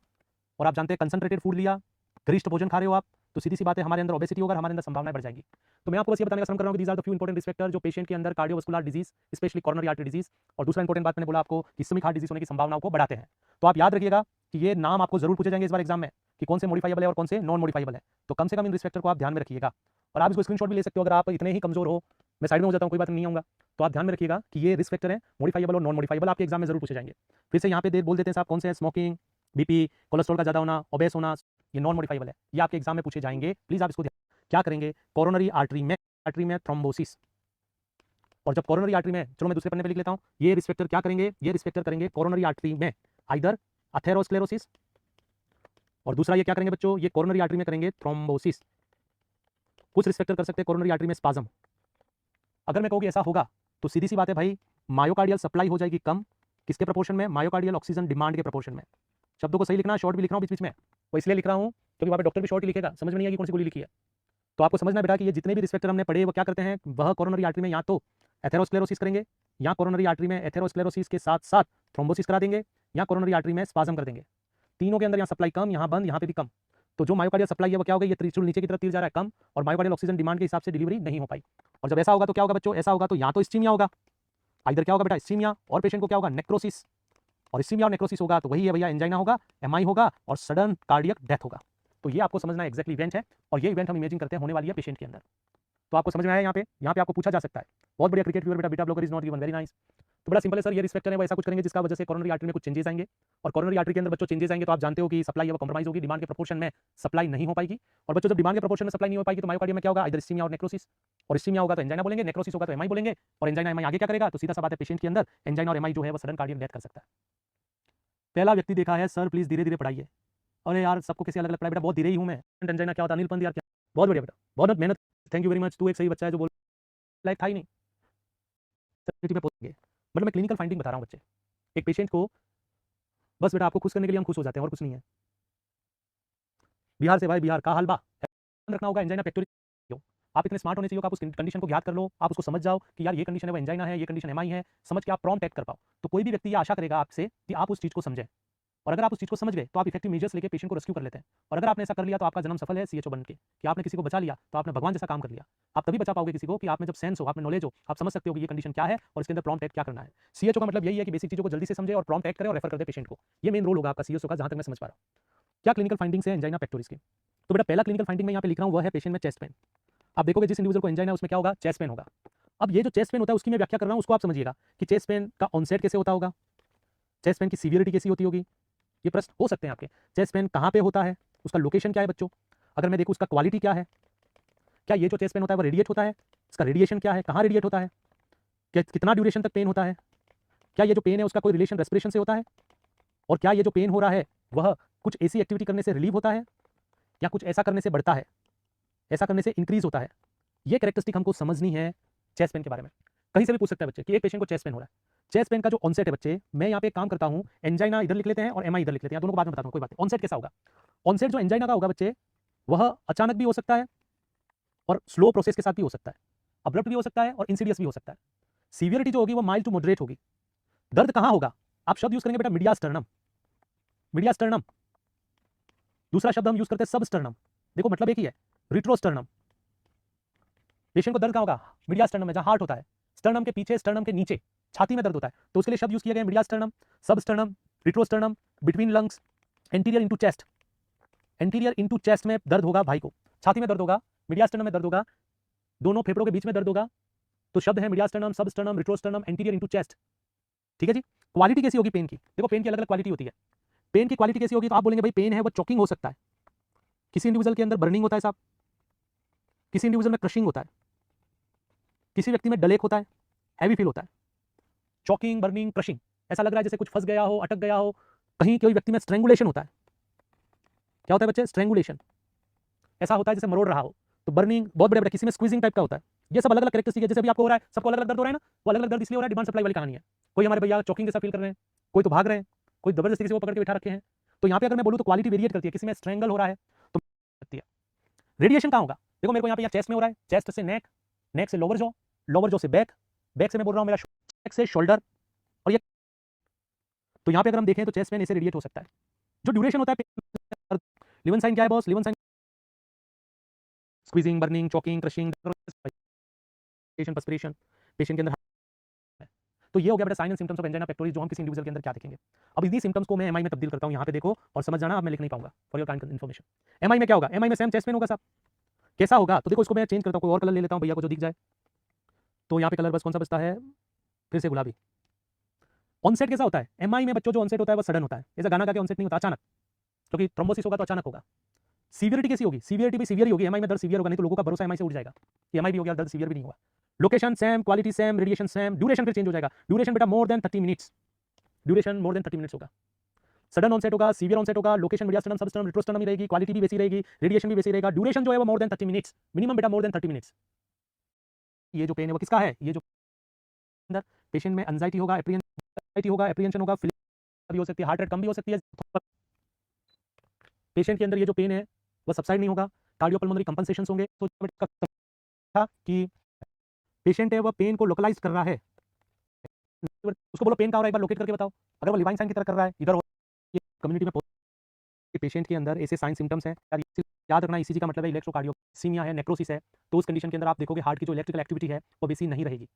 Speaker 1: और आप जानते हैं कंसंट्रेटेड फूड लिया, गरिष्ठ भोजन खा रहे हो आप, तो सीधी सी बात है हमारे अंदर ओबेसिटी होगा, हमारे अंदर संभावनाएं बढ़ जाएंगी। तो मैं आपको बस ये बताने का श्रम कर रहा हूँ कि these are the few important risk factor जो पेशेंट के अंदर cardiovascular disease, specially coronary artery disease, और दूसरा इंपॉर्टेंट बात मैंने बोला आपको इस्केमिक हार्ट डिजीज होने की संभावनाओं को बढ़ाते हैं। तो आप याद रखिएगा कि ये नाम आपको जरूर पूछे जाएंगे इस बार एग्जाम में कि कौन से मॉडिफाइबल है और कौन से नॉन मॉडिफाइबल है, तो कम से कम इन रिस्क फैक्टर को आप ध्यान में रखिएगा। और आप इसको स्क्रीनशॉट भी ले सकते हो, अगर आप इतने ही कमजोर हो, मैं साइड में हो जाता हूँ कोई बात नहीं आऊंगा, तो आप ध्यान में रखिएगा कि ये रिस्क फैक्टर है, मॉडिफाइबल और नॉन मॉडिफाइबल आपके एग्जाम में जरूर पूछे जाएंगे। फिर से यहाँ पे बोल देते हैं साहब कौन से हैं, स्मोकिंग, बीपी, कोलेस्ट्रॉल का ज्यादा होना, ओबेस होना, ये नॉन मॉडिफाइबल है, ये आपके एग्जाम में पूछे जाएंगे, प्लीज आप इसको क्या करेंगे, कोरोनरी आर्टरी में थ्रोम्बोसिस, और जब कोरोनरी आर्टरी में, चलो मैं दूसरे पन्ने पे लिख लेता हूं, ये रिस्क फैक्टर क्या करेंगे, ये रिस्क फैक्टर करेंगे कोरोनरी आर्टरी में आइदर एथेरोस्क्लेरोसिस, और दूसरा ये क्या करेंगे बच्चों, ये कोरोनरी आर्टरी में करेंगे थ्रोम्बोसिस। कुछ रिस्क फैक्टर कर सकते हैं कोरोनरी आर्टरी में स्पाज्म। अगर मैं कहूँ कि ऐसा होगा तो सीधी सी बात है भाई, मायोकार्डियल सप्लाई हो जाएगी कम, किसके प्रोपोर्शन में, मायोकार्डियल ऑक्सीजन डिमांड के प्रोपोर्शन में। शब्दों को सही लिखना, शॉर्ट भी लिख रहा हूँ बीच बीच में, वो इसलिए लिख रहा हूँ क्योंकि वहाँ पे डॉक्टर भी शॉर्ट ही लिखेगा, समझ में नहीं आएगी कौन सी गोली लिखी है। तो आपको समझना बेटा कि ये जितने भी रिस्क फैक्टर हमने पढ़े वो क्या करते हैं, वह कोरोनरी आर्टरी में या तो एथेरोस्क्लेरोसिस करेंगे, या कोरोनरी आर्टरी में एथेरोस्क्लेरोसिस के साथ साथ थ्रोम्बोसिस करा देंगे, या कोरोनरी आर्टरी में स्पाज्म कर देंगे। तीनों के अंदर यहाँ सप्लाई कम, यहाँ बंद, यहाँ पे भी कम। तो जो मायोकार्डियल सप्लाई है वो क्या होगा, ये त्रिशूल नीचे की तरफ तीर जा रहा है कम, और मायोकार्डियल ऑक्सीजन डिमांड के हिसाब से डिलीवरी नहीं हो पाई। और जब ऐसा होगा तो क्या होगा बच्चों, ऐसा होगा तो या तो इस्कीमिया होगा, इधर क्या होगा बेटा, इस्कीमिया, और पेशेंट को क्या होगा, नेक्रोसिस, और इस्कीमिया और नेक्रोसिस होगा तो वही है भैया, एंजाइना होगा, एमआई होगा, और सडन कार्डियक डेथ होगा। तो ये आपको समझना एक्जैक्टली इवेंट है, और ये इवेंट हम इमेजिन करते हैं होने वाली है पेशेंट के अंदर। तो आपको समझ में आया, यहाँ पे आपको पूछा जा सकता है, बहुत बढ़िया क्रिकेट व्यूअर बेटा, beta blocker is not given, very nice. तो बड़ा सिंपल है सर, ये रिस्क फैक्टर है, वो ऐसा कुछ करेंगे जिसका वजह से कोरोनरी आर्टरी में कुछ चेंजेस आएंगे, और कोरोनरी आर्टरी के अंदर बच्चों चेंजेस आएंगे तो आप जानते हो कि सप्लाई है वो कॉम्प्रोमाइज होगी, डिमांड के प्रोपोर्शन में सप्लाई नहीं हो पाएगी। और बच्चों जब डिमांड के प्रोपोर्शन में सप्लाई नहीं हो पाएगी तो मायोकार्डियम में क्या होगा, इधर इस्कीमिया और नेक्रोसिस, और इस्कीमिया होगा तो एंजाइना बोलेंगे, नेक्रोसिस होगा तो एमआई बोलेंगे, और एंजाइना एमआई आगे क्या करेगा, तो सीधा सा बात है पेशेंट के अंदर एंजाइना और एमआई जो है वो सडन कार्डियक डेथ कर सकता है। पहला व्यक्ति देखा है सर, प्लीज धीरे धीरे पढ़ाइए। अरे यार सबको कैसे अलग अलग पढ़ाई बेटा, बहुत धीरे ही हूँ मैं। एंजाइना क्या होता है, अनिल पंत यार, क्या बहुत बढ़िया बेटा, बहुत मेहनत, थैंक यू वेरी मच, तू एक सही बच्चा है जो बोल लाइक था ही नहीं। मतलब मैं क्लिनिकल फाइंडिंग बता रहा हूँ बच्चे, एक पेशेंट को बस बेटा आपको खुश करने के लिए हम खुश हो जाते हैं और कुछ नहीं है। बिहार से भाई, बिहार का हलवा रखना होगा, एंजाइना पेक्टोरिस। आप इतने स्मार्ट होने चाहिए कि आप उस कंडीशन को ज्ञात कर लो, आप उसको समझ जाओ कि यार ये कंडीशन है वो एंजाइना है, ये कंडीशन एमआई है, समझ के आप प्रॉम्प्ट एक्ट कर पाओ। तो कोई भी व्यक्ति ये आशा करेगा आपसे कि आप उस चीज को समझें, और अगर आप उस चीज को समझ गए तो आप इफेक्टिव मेजर्स लेके पेशेंट को रेस्क्यू कर लेते हैं। और अगर आपने ऐसा कर लिया तो आपका जन्म सफल है सीएचओ बन के, कि आपने किसी को बचा लिया तो आपने भगवान जैसा काम कर लिया। आप तभी बचा पाओगे किसी को कि आप में जब सेंस हो, आप में नॉलेज हो, आप समझ सकते हो कि ये कंडीशन क्या है और इसके अंदर प्रॉम्प्ट एक्ट क्या करना है। सीएचओ का मतलब यही है कि बेसिक चीजों को जल्दी से समझे और प्रॉम्प्ट एक्ट करे और रेफर कर दे पेशेंट को। ये मेन रोल होगा आपका सीएचओ का, जहां तक मैं समझ पा रहा हूं। क्या क्लिनिकल फाइंडिंग्स है एंजाइना पेक्टोरिस की? तो बेटा पहला क्लिनिकल फाइंडिंग मैं यहाँ पे लिख रहा हूँ, वो है पेशेंट में चेस्ट पेन। आप देखोगे जिस इंडिविजुअल को एंजाइना है उसमें क्या होगा, चेस्ट पेन होगा। अब ये जो चेस्ट पेन होता है उसकी मैं व्याख्या कर रहा हूँ, उसको आप समझिएगा कि चेस्ट पेन का ऑनसेट कैसे होता होगा, चेस्ट पेन की सीवियरिटी कैसी होती होगी, ये प्रश्न हो सकते हैं आपके। चेस्ट पेन कहाँ पे होता है, उसका लोकेशन क्या है बच्चों? अगर मैं देखूँ उसका क्वालिटी क्या है, क्या ये जो चेस्ट पेन होता है वो रेडिएट होता है, इसका रेडिएशन क्या है, कहाँ रेडिएट होता है, क्या कितना ड्यूरेशन तक पेन होता है, क्या ये जो पेन है उसका कोई रिलेशन रेस्पिरेशन से होता है, और क्या ये जो पेन हो रहा है वह कुछ ऐसी एक्टिविटी करने से रिलीव होता है या कुछ ऐसा करने से बढ़ता है, ऐसा करने से इंक्रीज होता है। ये कैरेक्टरिस्टिक हमको समझनी है चेस्ट पेन के बारे में। कहीं से भी पूछ सकता है बच्चे कि एक पेशेंट को चेस्ट पेन हो रहा है, चेस्ट पेन का जो ऑनसेट है बच्चे, मैं यहाँ पे एक काम करता हूँ, एंजाइना इधर लिख लेते हैं और एमआई इधर लिख लेते हैं, दोनों को बाद में बताता हूँ, कोई बात नहीं। ऑनसेट कैसा होगा, ऑनसेट जो एंजाइना का होगा बच्चे वह अचानक भी हो सकता है और स्लो प्रोसेस के साथ भी हो सकता है, अब्रप्ट भी हो सकता है और इंसीडियस भी हो सकता है। सीवियरिटी जो होगी वो माइल्ड टू मॉडरेट होगी। दर्द कहाँ होगा, आप शब्द यूज करेंगे बेटा मीडियास्टर्नम, मीडियास्टर्नम। दूसरा शब्द हम यूज करते हैं सबस्टर्नम, देखो मतलब एक ही है, रिट्रोस्टर्नम। पेशेंट को दर्द कहाँ होगा, मीडियास्टर्नम में जहाँ हार्ट होता है, स्टर्नम के पीछे, स्टर्नम के नीचे छाती में दर्द होता है, तो उसके लिए शब्द यूज किए गए mediasternum, substernum, retrosternum, between lungs, anterior into chest. Anterior into chest में दर्द होगा भाई को, छाती में दर्द होगा, मीडियास्टर्नम में दर्द होगा, दोनों फेफड़ों के बीच में दर्द होगा, तो शब्द है मीडियास्टर्नम, सबस्टर्नम, रिट्रोस्टर्नम, एंटीरियर इनटू चेस्ट। ठीक है जी। क्वालिटी कैसी होगी पेन की, देखो पेन की अलग अलग क्वालिटी होती है। पेन की क्वालिटी कैसी होगी, तो आप बोलेंगे भाई पेन है वो चॉकिंग हो सकता है, किसी इंडिविजुअल के अंदर बर्निंग होता है साहब, किसी इंडिविजुअल में क्रशिंग होता है, किसी व्यक्ति में डलेक होता है, हैवी फील होता है। चॉकिंग, बर्निंग, क्रशिंग, ऐसा लग रहा है जैसे कुछ फंस गया हो, अटक गया हो, कहीं कोई व्यक्ति में स्ट्रेंगुलेशन होता है। क्या होता है बच्चे, स्ट्रेंगुलेशन, ऐसा होता है जैसे मरोड़ रहा हो। तो बर्निंग बहुत बड़े बड़े, किसी में स्क्वीजिंग टाइप का होता है। ये सब अलग अलग कैरेक्टरिस्टिक है, जैसे भी आपको हो रहा है, सबको अलग अलग दर्द हो रहा है ना, वो अलग अलग दर्द इसलिए हो रहा है, डिमांड सप्लाई वाली कहानी है। कोई हमारे भैया चॉकिंग जैसा फील कर रहे हैं, कोई तो भाग रहे हैं, कोई जबरदस्ती किसी को पकड़ के बिठा रखे हैं। तो यहाँ पे अगर मैं बोलूँ तो क्वालिटी वेरिएट करती है, किसी में स्ट्रेंगल हो रहा है तो सकती है। रेडिएशन कहाँ होगा, देखो मेरे को यहाँ पे चेस्ट में हो रहा है, चेस्ट से नेक, नेक से लोअर जॉ, लोअर जॉ से बैक, बैक से मैं बोल रहा हूँ मेरा बैक से शोल्डर, और ये तो यहाँ पे अगर हम देखें तो चेस्ट पेन ऐसे रेडिएट हो सकता है। जो ड्यूरेशन होता है, लिवन साइन क्या है boss, Levine sign squeezing, burning, choking, crushing, perspiration, patient के अंदर। तो ये हो गया बेटा sign and symptoms of angina pectoris, जो हम किसी इंडिविजुअल के अंदर क्या देखेंगे। अब इन्हीं सिम्टम्स को मैं एमआई में तब्दील करता हूँ, यहाँ पे देखो और समझ जाना, अब मैं लिख नहीं पाऊंगा for your kind information. MI में क्या होगा, एमआई में सेम चेस्ट पेन होगा साहब, कैसा होगा, तो देखो इसको मैं चेंज करता हूँ, कोई और कलर ले लेता हूँ भैया को जो दिख जाए। तो यहाँ पे कलर बस कौन सा बचता है, फिर से गुलाबी। ऑनसेट कैसा होता है, एमआई में बच्चों जो ऑनसेट होता है वो सडन होता है, ऐसा गाना गा के ऑनसेट नहीं होता, अचानक, क्योंकि थ्रोम्बोसिस होगा तो अचानक होगा। सीवियरिटी कैसी होगी, सीवियरिटी भी सीवियर ही होगी, एमआई में दर्द सीवियर होगा, नहीं तो लोगों का भरोसा एमआई से उठ जाएगा कि एमआई भी हो गया दर्द सीवियर भी नहीं होगा। Location same, quality same, radiation same, duration फिर चेंज हो जाएगा, ड्यूरेशन बेटा more than 30 minutes, duration more than 30 minutes होगा। सडन ऑनसेट होगा, सीवियर ऑनसेट होगा, लोकेशन मीडियास्टर्नम, सबस्टर्नम, रिट्रोस्टर्नम ही रहेगी, क्वालिटी भी वैसी रहेगी, रेडिएशन भी वैसी रहेगा, ड्यूरेशन जो है वो मोर देन 30 मिनट्स, मिनिमम बेटा मोर देन 30 मिनट्स। ये जो पेन है वो किसका है, ये जो अंदर पेशेंट में एंजाइटी होगा, एप्रीहेंशन होगा, एप्रीहेंशन होगा, भी हो सकती है, हार्ट रेट कम भी हो सकती है। पेशेंट के अंदर ये जो पेन है वह सबसाइड नहीं होगा, कार्डियोपल्मोनरी कंपनसेशंस होंगे। तो था कि पेशेंट है वह पेन को लोकलाइज कर रहा है, उसको बोलो पेन कहाँ हो रहा है एक बार लोकेट करके बताओ। अगर वो लिवाइन साइन की तरह कर रहा है, इधर हो कम्युनिटी में पेशेंट के अंदर ऐसे साइन सिम्टम्स हैं याद रखना, ईसीजी का मतलब है इलेक्ट्रोकार्डियोसीमिया है, नेक्रोसिस है, तो उस कंडीशन के अंदर आप देखोगे हार्ट की जो इलेक्ट्रिकल एक्टिविटी है वो वैसी नहीं रहेगी,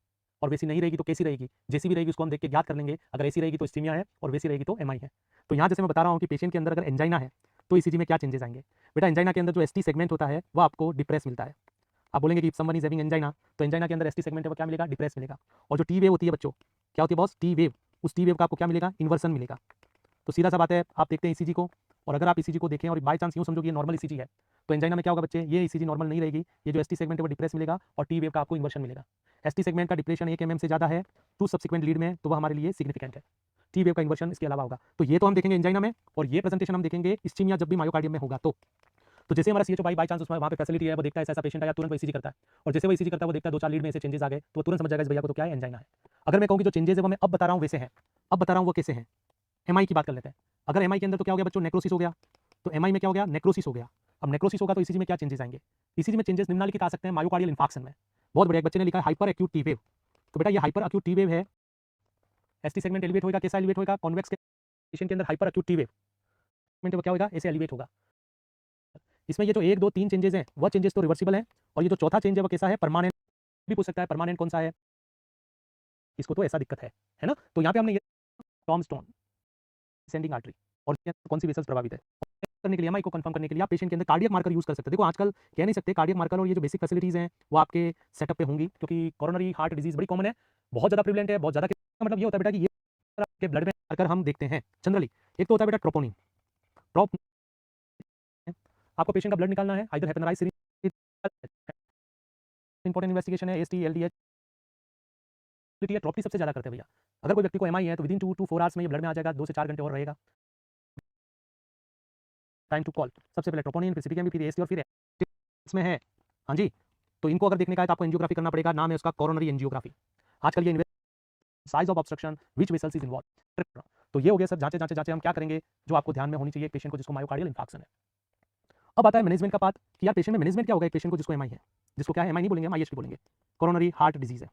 Speaker 1: और वैसी नहीं रहेगी तो कैसी रहेगी, जैसी भी रहेगी उसको हम देख के याद कर लेंगे, अगर ऐसी रहेगी तो इस्टीमिया है और वैसी रहेगी तो एमआई है। तो यहाँ जैसे मैं बता रहा हूँ कि पेशेंट के अंदर अगर एंजाइना है तो ईसीजी में क्या चेंजेस आएंगे बेटा, एंजाइना के अंदर जो एसटी सेगमेंट होता है वो आपको डिप्रेस मिलता है। आप बोलेंगे कि समवन इज हैविंग एंजाइना, तो एंजाइना के अंदर एसटी सेगमेंट है वो क्या मिलेगा, डिप्रेस मिलेगा। और जो टी वेव होती है बच्चों, क्या होती है बॉस, टी वेव, उस टी वेव का आपको क्या मिलेगा, इन्वर्सन मिलेगा। तो सीधा सा बात है, आप देखते हैं ईसीजी को, और अगर आप ईसीजी को देखें और बाय चांस यूँ समझो कि ये नॉर्मल ईसीजी है, तो एंजाइना में क्या होगा बच्चे, ये ईसीजी नॉर्मल नहीं रहेगी, ये जो एसटी सेगमेंट है वो डिप्रेस मिलेगा और टी वेव का आपको इन्वर्सन मिलेगा। एसटी सेगमेंट का डिप्रेशन 1 mm से ज़्यादा है टू सब्सिक्वेंट लीड में, तो वह हमारे लिए सिग्निफिकेंट है। टी वेव का इन्वर्सन इसके अलावा होगा। तो ये तो हम देखेंगे एंजाइना में, और ये प्रेजेंटेशन हम देखेंगे इस्चीमिया जब भी मायोकार्डियम में होगा। तो जैसे हमारा सीएचओ भाई बाय चांस उसमें वहाँ पे फैसिलिटी है, वो देखता है ऐसा पेशेंट आया, तुरंत वो ईसीजी करता है, और जैसे वो ईसीजी करता है वो देखता है 2-4 लीड में ऐसे चेंजेस आ गए, तो वो तुरंत समझ जाएगा इस भैया को तो क्या है, एंजाइना है। अगर मैं कहूँ कि जो चेंजेस है वो मैं अब बता रहा हूँ वैसे हैं, अब बता रहा हूँ वो कैसे हैं। एमआई की बात कर लेते हैं। अगर एमआई के अंदर तो क्या हो गया बच्चों, नेक्रोसिस हो गया, तो एमआई में क्या हो गया, नेक्रोसिस हो गया। अब नेक्रोसिस होगा तो ईसीजी में क्या चेंजेस आएंगे, ईसीजी में चेंजेस निम्नलिखित आ सकते हैं मायोकार्डियल इंफार्क्शन में। बहुत बढ़िया, एक बच्चे ने लिखा है हाइपर एक्यूट टी वेव, तो बेटा ये हाइपर एक्यूट टी वेव है, एसटी सेगमेंट एलिवेट होगा, कैसा एलिवेट होगा, कॉन्वेक्स के पेशेंट के अंदर हाइपर एक्यूट टी वेव में क्या होगा, ऐसे एलिवेट होगा। इसमें ये जो 1 2 3 चेंजेस हैं वह चेंजेस तो रिवर्सिबल हैं, और ये जो चौथा चेंज है वो कैसा है, परमानेंट भी पूछ सकता है, परमानेंट कौन सा है, इसको तो ऐसा दिक्कत है ना। तो यहाँ पे हमने ये टॉम स्टोन सेंडिंग आर्टरी और कौन सी वेसल्स प्रभावित है करने के लिए, एमआई को कंफर्म करने के लिए आप पेशेंट के अंदर कार्डियक मार्कर यूज कर सकते हैं। देखो आजकल कह नहीं सकते कार्डियक मार्कर, और ये जो बेसिक फैसिलिटीज हैं वो आपके सेटअप पे होंगी, क्योंकि कोरोनरी हार्ट डिजीज बड़ी कॉमन है, बहुत ज़्यादा प्रिवलेंट है, बहुत ज़्यादा। मतलब ये होता है बेटा कि ये आपके ब्लड में मार्कर हम देखते हैं जनरली, एक तो होता है बेटा ट्रोपोनिन, ट्रोप आपको पेशेंट का ब्लड निकालना है, आइदर हेपेनाराइज सीरीज, इंपॉर्टेंट इन्वेस्टिगेशन है, एसटी एलडीएच, ट्रॉपी सबसे ज्यादा करते हैं भैया। अगर कोई व्यक्ति को एमआई है तो विदिन 2 to 4 आवर्स में ये ब्लड में आ जाएगा, 2 से 4 घंटे और रहेगा। टाइम टू कॉल, सबसे पहले ट्रोपोनिन, फिर सीपीकेएम, फिर एएसटी और फिर इसमें है। हाँ जी, तो इनको अगर देखने का है तो आपको एंजियोग्राफी करना पड़ेगा, नाम है उसका कोरोनरी एंजियोग्राफी। आजकल ये size of obstruction, which vessels is involve. तो ये हो गया सर जांचे जांचे जांचे हम क्या करेंगे जो आपको ध्यान में होनी चाहिए पेशेंट को जिसको मायोकार्डियल इंफार्क्शन है। अब आता है मैनेजमेंट का पार्ट कि यार पेशेंट में मैनेजमेंट क्या होगा, एक पेशेंट को जिसको एमआई है, जिसको क्या है एमआई नहीं बोलेंगे, आईएचडी बोलेंगे, कोरोनरी हार्ट डिजीज है।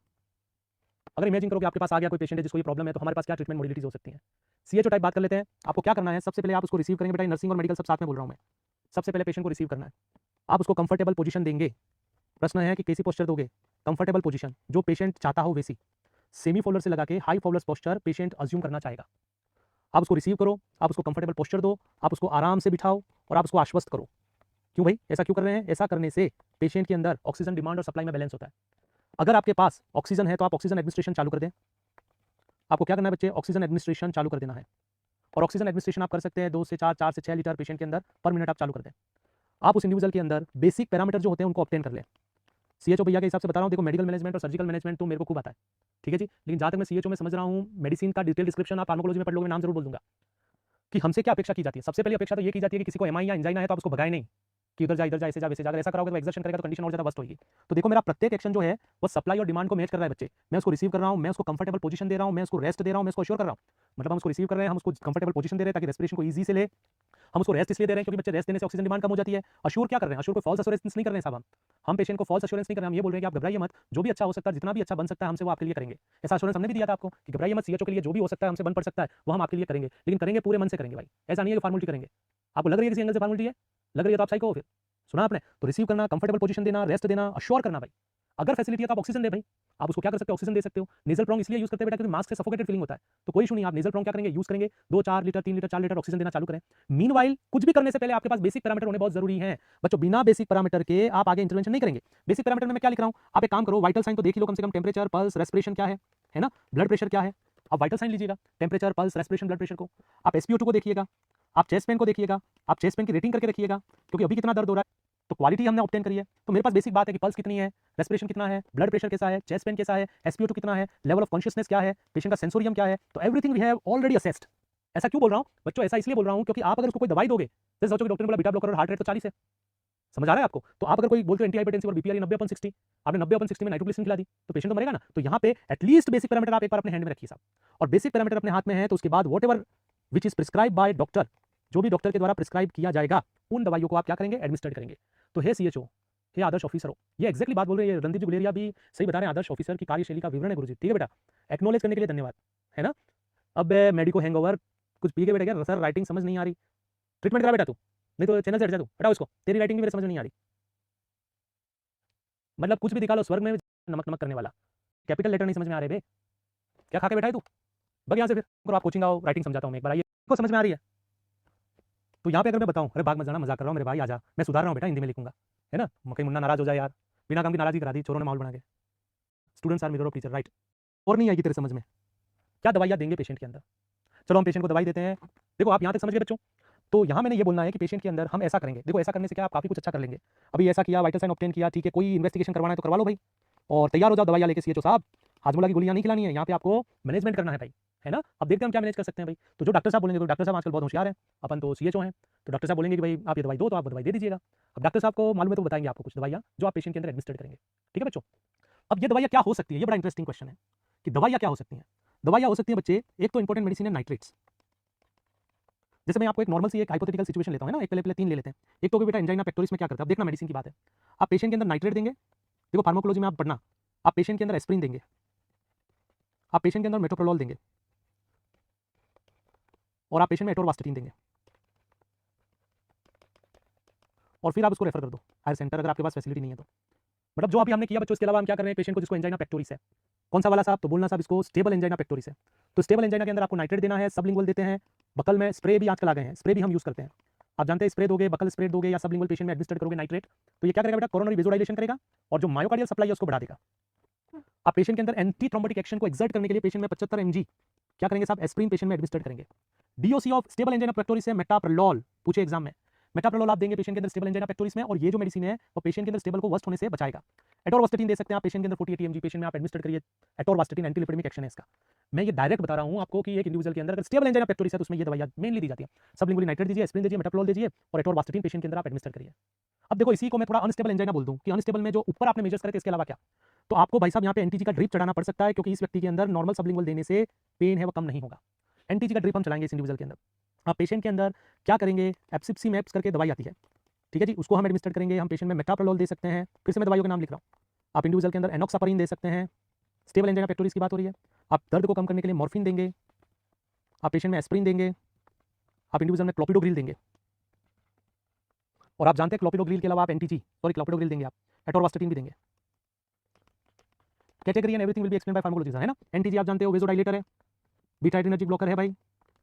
Speaker 1: अगर इमेजिन करो कि आपके पास आ गया कोई पेशेंट है जिसको ये प्रॉब्लम है, तो हमारे पास क्या ट्रीटमेंट मॉडलिटीज हो सकती है। सीएचओ टाइप बात कर लेते हैं। आपको क्या करना है, सबसे पहले आप उसको रिसीव करेंगे, बेटा नर्सिंग और मेडिकल सब साथ में बोल रहा हूँ मैं। सबसे पहले पेशेंट को रिसीव करना है, आप उसको कंफर्टेबल पोजीशन देंगे। प्रश्न है कि कैसी पोस्चर दोगे, कंफर्टेबल पोजीशन जो पेशेंट चाहता हो वैसी, सेमी फोल्डर से लगा के high folder posture patient assume करना चाहेगा। आप उसको रिसीव करो, आप उसको कंफर्टेबल पोस्चर दो, आप उसको आराम से बिठाओ और आप उसको आश्वस्त करो। क्यों भाई ऐसा क्यों कर रहे हैं, ऐसा करने से पेशेंट के अंदर ऑक्सीजन डिमांड और सप्लाई में बैलेंस होता है। अगर आपके पास ऑक्सीजन है तो आप ऑक्सीजन एडमिनिस्ट्रेशन चालू कर दें। आपको क्या करना है बच्चे, ऑक्सीजन एडमिनिस्ट्रेशन चालू कर देना है। और ऑक्सीजन एडमिनिस्ट्रेशन आप कर सकते हैं 2 से 4, 4 से 6 लीटर पेशेंट के अंदर पर मिनट आप चालू कर दें। आप उस इंडिविजुअल के अंदर बेसिक पैरामीटर जो होते हैं उनको ऑब्टेन कर लें। सीएचओ भैया के हिसाब से बता रहा हूँ, देखो मेडिकल मैनेजमेंट और सर्जिकल मैनेजमेंट तो मेरे को खूब आता है, ठीक है जी, लेकिन जहाँ तक मैं सीएचओ में समझ रहा हूँ, मेडिसिन का डिटेल डिस्क्रिप्शन आप फार्माकोलॉजी में पढ़ लोगे, मैं नाम जरूर बोल दूंगा कि हमसे क्या अपेक्षा की जाती है। सबसे पहले अपेक्षा तो ये की जाती है कि किसी को एमआई या एंजाइना है तो आप उसको भगाए नहीं कि इधर जा ऐसे जा वैसे जा, अगर ऐसा कराओगे तो एक्सर्शन करेगा तो कंडीशन और ज्यादा वर्स्ट होगी। तो देखो मेरा प्रत्येक एक्शन जो है वो सप्लाई और डिमांड को मैच कर रहा है बच्चे। मैं उसको रिसीव कर रहा हूँ, मैं उसको कंफर्टेबल पोजीशन दे रहा हूँ, मैं उसको रेस्ट दे रहा हूँ, मैं उसको अश्योर कर रहा हूँ। मतलब हम उसको रिसीव कर रहे हैं, हम उसको कंफर्टेबल पोजीशन दे रहे हैं ताकि रेस्पिरेशन को ईजी से ले। हम उसको रेस्ट इसलिए दे रहे हैं क्योंकि बच्चे रेस्ट देने से ऑक्सीजन डिमांड कम हो जाती है। अश्योर क्या कर रहे हैं, अश्योर को फॉल्स एश्योरेंस नहीं कर रहे हैं साहब, हम पेशेंट को फॉल्स एश्योरेंस नहीं कर रहे हैं। हम ये बोल रहे हैं कि आप घबराइए मत, जो भी अच्छा हो सकता है, जितना भी अच्छा बन सकता है हमसे वो आपके लिए करेंगे। ऐसा एश्योरेंस हमने भी दिया था आपको कि घबराइए मत, सीएचओ के लिए जो भी हो सकता है हमसे बन पड़ सकता है वो हम आपके लिए करेंगे, लेकिन करेंगे पूरे मन से करेंगे भाई। ऐसा नहीं है कि फॉर्मेलिटी करेंगे। आपको लग रही है किसी एंगल से फॉर्मेलिटी है, लग रही है तो आप साइको हो, फिर सुना आपने। तो रिसीव करना, कंफर्टेबल पोजीशन देना, रेस्ट देना, अश्योर करना भाई। अगर फैसिलिटी है तो आप ऑक्सीजन दे भाई, आप उसको क्या कर सकते हो, ऑक्सीजन दे सकते हो। नेजल प्रोंग इसलिए यूज करते हैं बेटा क्योंकि मास्क से सफोकेटेड फीलिंग होता है, तो कोई इशू नहीं, आप नेजल प्रोंग क्या करेंगे, यूज करेंगे 2, 4 लीटर, 3 लीटर, 4 लीटर ऑक्सीजन देना चालू करें। मीनवाइल कुछ भी करने से पहले आपके पास बेसिक पैरामीटर होने बहुत जरूरी है बच्चों। बिना बेसिक पैरामीटर के आप आगे इंटरवेंशन नहीं करेंगे। बेसिक पैरामीटर में मैं क्या लिख रहा हूं, आप एक काम करो, वाइटल साइन तो देख ही लो कम से कम, टेम्परेचर, पल्स, रेस्पिरेशन क्या है ना, ब्लड प्रेशर क्या है, आप वाइटल साइन लीजिएगा, temperature, pulse, respiration, blood pressure को। आप एसपीओ2 को देखिएगा, आप चेस्ट पेन को देखिएगा, आप चेस्ट पेन की रेटिंग करके रखिएगा क्योंकि अभी कितना दर्द हो रहा है, तो क्वालिटी हमने ऑब्टेन करी है। तो मेरे पास बेसिक बात है कि पल्स कितनी है, रेस्पिरेशन कितना है, ब्लड प्रेशर कैसा है, चेस्ट पेन कैसा है, एसपीओ2 कितना है, लेवल ऑफ कॉन्शियसनेस क्या है, पेशेंट का सेंसोरियम क्या है, तो everything we have already assessed. ऐसा क्यों बोल रहा हूं बच्चों, ऐसा इसलिए बोल रहा हूं क्योंकि आप अगर उसको कोई दवाई दोगे, जैसे सोचो कि डॉक्टर ने बोला बीटा ब्लॉकर और हार्ट रेट तो 40 है, समझ आ रहा है आपको, तो आप अगर कोई बोलते हो एंटी हाइपरटेंसिव और बीपीआर 90/60, आपने 90/60 में नाइट्रोग्लिसरीन खिला दी तो पेशेंट तो मरेगा ना। तो यहाँ पे एटलीस्ट बेसिक पैरामीटर आप एक बार अपने हैंड में रखिए साहब, और बेसिक पैरामीटर अपने हाथ में है तो उसके बाद what ever which is prescribe by doctor, जो भी डॉक्टर के द्वारा प्रिस्क्राइब किया जाएगा उन दवाइयों को आप क्या करेंगे, एडमिनिस्ट्रेट करेंगे। तो हे सीएचओ, हे आदर्श ऑफिसर हो, ये एक्जैक्टली बात बोल रहे हैं, रणदीप जी गुलेरिया भी सही बता रहे हैं, आदर्श ऑफिसर की कार्यशैली का विवरण है गुरुजी, ठीक है बेटा, एक्नॉलेज करने के लिए धन्यवाद, है ना। अब मेडिको हैंगओवर कुछ पी के बेटा, क्या सर राइटिंग समझ नहीं आ रही, ट्रीटमेंट करा बेटा तू, नहीं तो चैनल से हट जा तू, हटाओ इसको, तेरी राइटिंग भी मेरे समझ नहीं आ रही। मतलब कुछ भी दिखा लो, स्वर्ग में नमक नमक करने वाला, कैपिटल लेटर नहीं समझ में आ रहे बे, क्या खा के बैठा है तू, बग यहाँ से फिर आप कोचिंग आओ, राइटिंग समझाता हूँ मैं एक बार, आइए को समझ में आ रही है। तो यहाँ पे अगर मैं बताऊँ, अरे भाग मत जाना, मजाक कर रहा हूँ मेरे भाई, आजा, मैं सुधार रहा हूँ बेटा, हिंदी में लिखूंगा, है ना, कहीं मुन्ना नाराज हो जाए यार, बिना काम की नाराजगी करा दी चोरों ने माहौल बना के। Students are mirror of teacher, right. और नहीं आएगी तेरे समझ में, क्या दवाइयाँ देंगे पेशेंट के अंदर, चलो हम पेशेंट को दवाई देते हैं। देखो आप यहाँ तक समझ गए बच्चों, तो यहाँ मैंने ये बोलना है कि पेशेंट के अंदर हम ऐसा करेंगे, देखो ऐसा करने से क्या आप काफी कुछ अच्छा कर लेंगे। अभी ऐसा किया, वाइटल साइन ऑब्टेन किया, ठीक है, कोई इन्वेस्टिगेशन करवाना है तो करवा लो भाई, और तैयार हो जाओ दवाइयाँ लेके सीएचओ साहब, हाजमोला की गोलियां नहीं खिलानी है, यहाँ पे आपको मैनेजमेंट करना है भाई, है ना। अब देखते हैं हम क्या मैनेज कर सकते हैं भाई। तो जो डॉक्टर साहब बोलेंगे, तो डॉक्टर साहब आजकल बहुत होशियार हैं, अपन तो सीएचओ हैं, तो डॉक्टर साहब बोलेंगे कि भाई आप ये दवाई दो, तो आप दवाई दे दीजिएगा। अब डॉक्टर साहब को मालूम है तो बताएंगे आपको कुछ दवाइयाँ जो आप पेशेंट के अंदर एडमिनिस्ट्रेट करेंगे, ठीक है बच्चों। अब ये दवाइयाँ क्या हो सकती है, ये बड़ा इंटरेस्टिंग क्वेश्चन है कि दवाइयाँ क्या हो सकती हैं। दवाइयाँ हो सकती हैं बच्चे, एक तो इंपॉर्टेंट मेडिसिन है नाइट्रेट्स। जैसे मैं आपको एक नॉर्मल सी एक हाइपोथेटिकल सिचुएशन लेता हूं ना, एक पहले 3 ले लेते हैं। एक तो बेटा एंजाइना पेक्टोरिस में क्या करता है, अब देखना मेडिसिन की बात है, आप पेशेंट के अंदर नाइट्रेट देंगे, देखो फार्माकोलॉजी में आप पढ़ना, आप पेशेंट के अंदर एस्प्रिन देंगे, आप पेशेंट के अंदर मेटोप्रोलोल देंगे, और आप पेशेंट में एटोरवास्टेटिन देंगे, और फिर आप उसको रेफर कर दो हायर सेंटर अगर आपके पास फैसिलिटी नहीं है तो। मतलब जो अभी हमने किया बच्चों, इसके अलावा हम क्या कर रहे हैं, पेशेंट को जिसको एंजाइना पेक्टोरिस है, कौन सा वाला साहब, तो बोलना साहब इसको स्टेबल एंजाइना पेक्टोरिस है। तो स्टेबल एंजाइना के अंदर आपको नाइट्रेट देना है, सबलिंगुअल देते हैं, बकल में स्प्रे भी आजकल आ गए हैं, स्प्रे भी हम यूज करते हैं, आप जानते हैं स्प्रे दोगे, बकल स्प्रे दोगे या सबलिंगुअल पेशेंट में एडमिनिस्ट्रेट करोगे नाइट्रेट, तो ये क्या करेगा बेटा, कोरोनरी वेज़ोडाइलेशन करेगा और जो मायोकार्डियल सप्लाई है उसको बढ़ा देगा। आप पेशेंट के अंदर एंटी थ्रोम्बोटिक एक्शन को एक्सर्ट करने के लिए पेशेंट में 75 mg क्या करेंगे साहब, एस्प्रिन पेशेंट में एडमिनिस्ट्रेट करेंगे। DOC of stable angina pectoris है मेटाप्रोलोल, पूछे एग्जाम में, मेटाप्रोलोल आप देंगे पेशेंट के अंदर स्टेबल एंजाइना पेक्टोरिस में, और ये जो मेडिसिन है वो पेशेंट के अंदर स्टेबल को वर्स्ट होने से बचाएगा। एटोरवास्टेटिन दे सकते हैं आप पेशेंट के अंदर 48 mg पेशेंट में आप एडमिनिस्टर करिए। एटोरवास्टेटिन एंटीलिपिडेमिक एक्शन है इसका। मैं ये डायरेक्ट बता रहा हूँ आपको कि एक इंडिविजुअल के अंदर अगर स्टेबल एंजाइना पेक्टोरिस है तो उसमें ये दवाइयाँ मेनली दी जाती है। सबलिंगुअली नाइट्रेट दीजिए, एस्प्रिन दीजिए, मेटाप्रोलोल दीजिए और एटोरवास्टेटिन पेशेंट के अंदर आप एडमिनिस्टर करिए। अब देखो इसी को मैं थोड़ा अनस्टेबल एंजाइना बोल दूं कि अनस्टेबल में जो ऊपर आपने मेजर्स करे थे इसके अलावा क्या, तो आपको भाई साहब यहाँ पे एंटीजी का ड्रिप चढ़ाना पड़ सकता है, क्योंकि इस व्यक्ति के अंदर नॉर्मल सबलिंगुअल देने से पेन है वो कम नहीं होगा। एंटीजी का ड्रिप हम चलाएंगे इस इंडिविजुअल के अंदर। आप पेशेंट के अंदर क्या करेंगे, एप्सिप्सी मैप्स करके दवाई आती है, ठीक है जी, उसको हम एडमिनिस्टर करेंगे। हम पेशेंट में मेटाप्रोलोल दे सकते हैं, फिर से मैं दवाइयों का नाम लिख रहा हूँ। आप इंडिविजुअल के अंदर एनोक्सापारिन दे सकते हैं, स्टेबल एंजाइना पेक्टोरिस की बात हो रही है। आप दर्द को कम करने के लिए मॉर्फिन देंगे, आप पेशेंट में एस्प्रिन देंगे, आप इंडिविजुअल में क्लोपिडोग्रिल देंगे, और आप जानते हैं क्लोपिडोग्रिल के अलावा आप क्लोपिडोग्रिल देंगे, आप एटोरवास्टेटिन भी देंगे। Category and everything will be explained bye pharmacologist, है ना। एंटीजी आप जानते हो वेसोडाइलेटर है, बीटा एड्रेनर्जिक ब्लॉकर है भाई,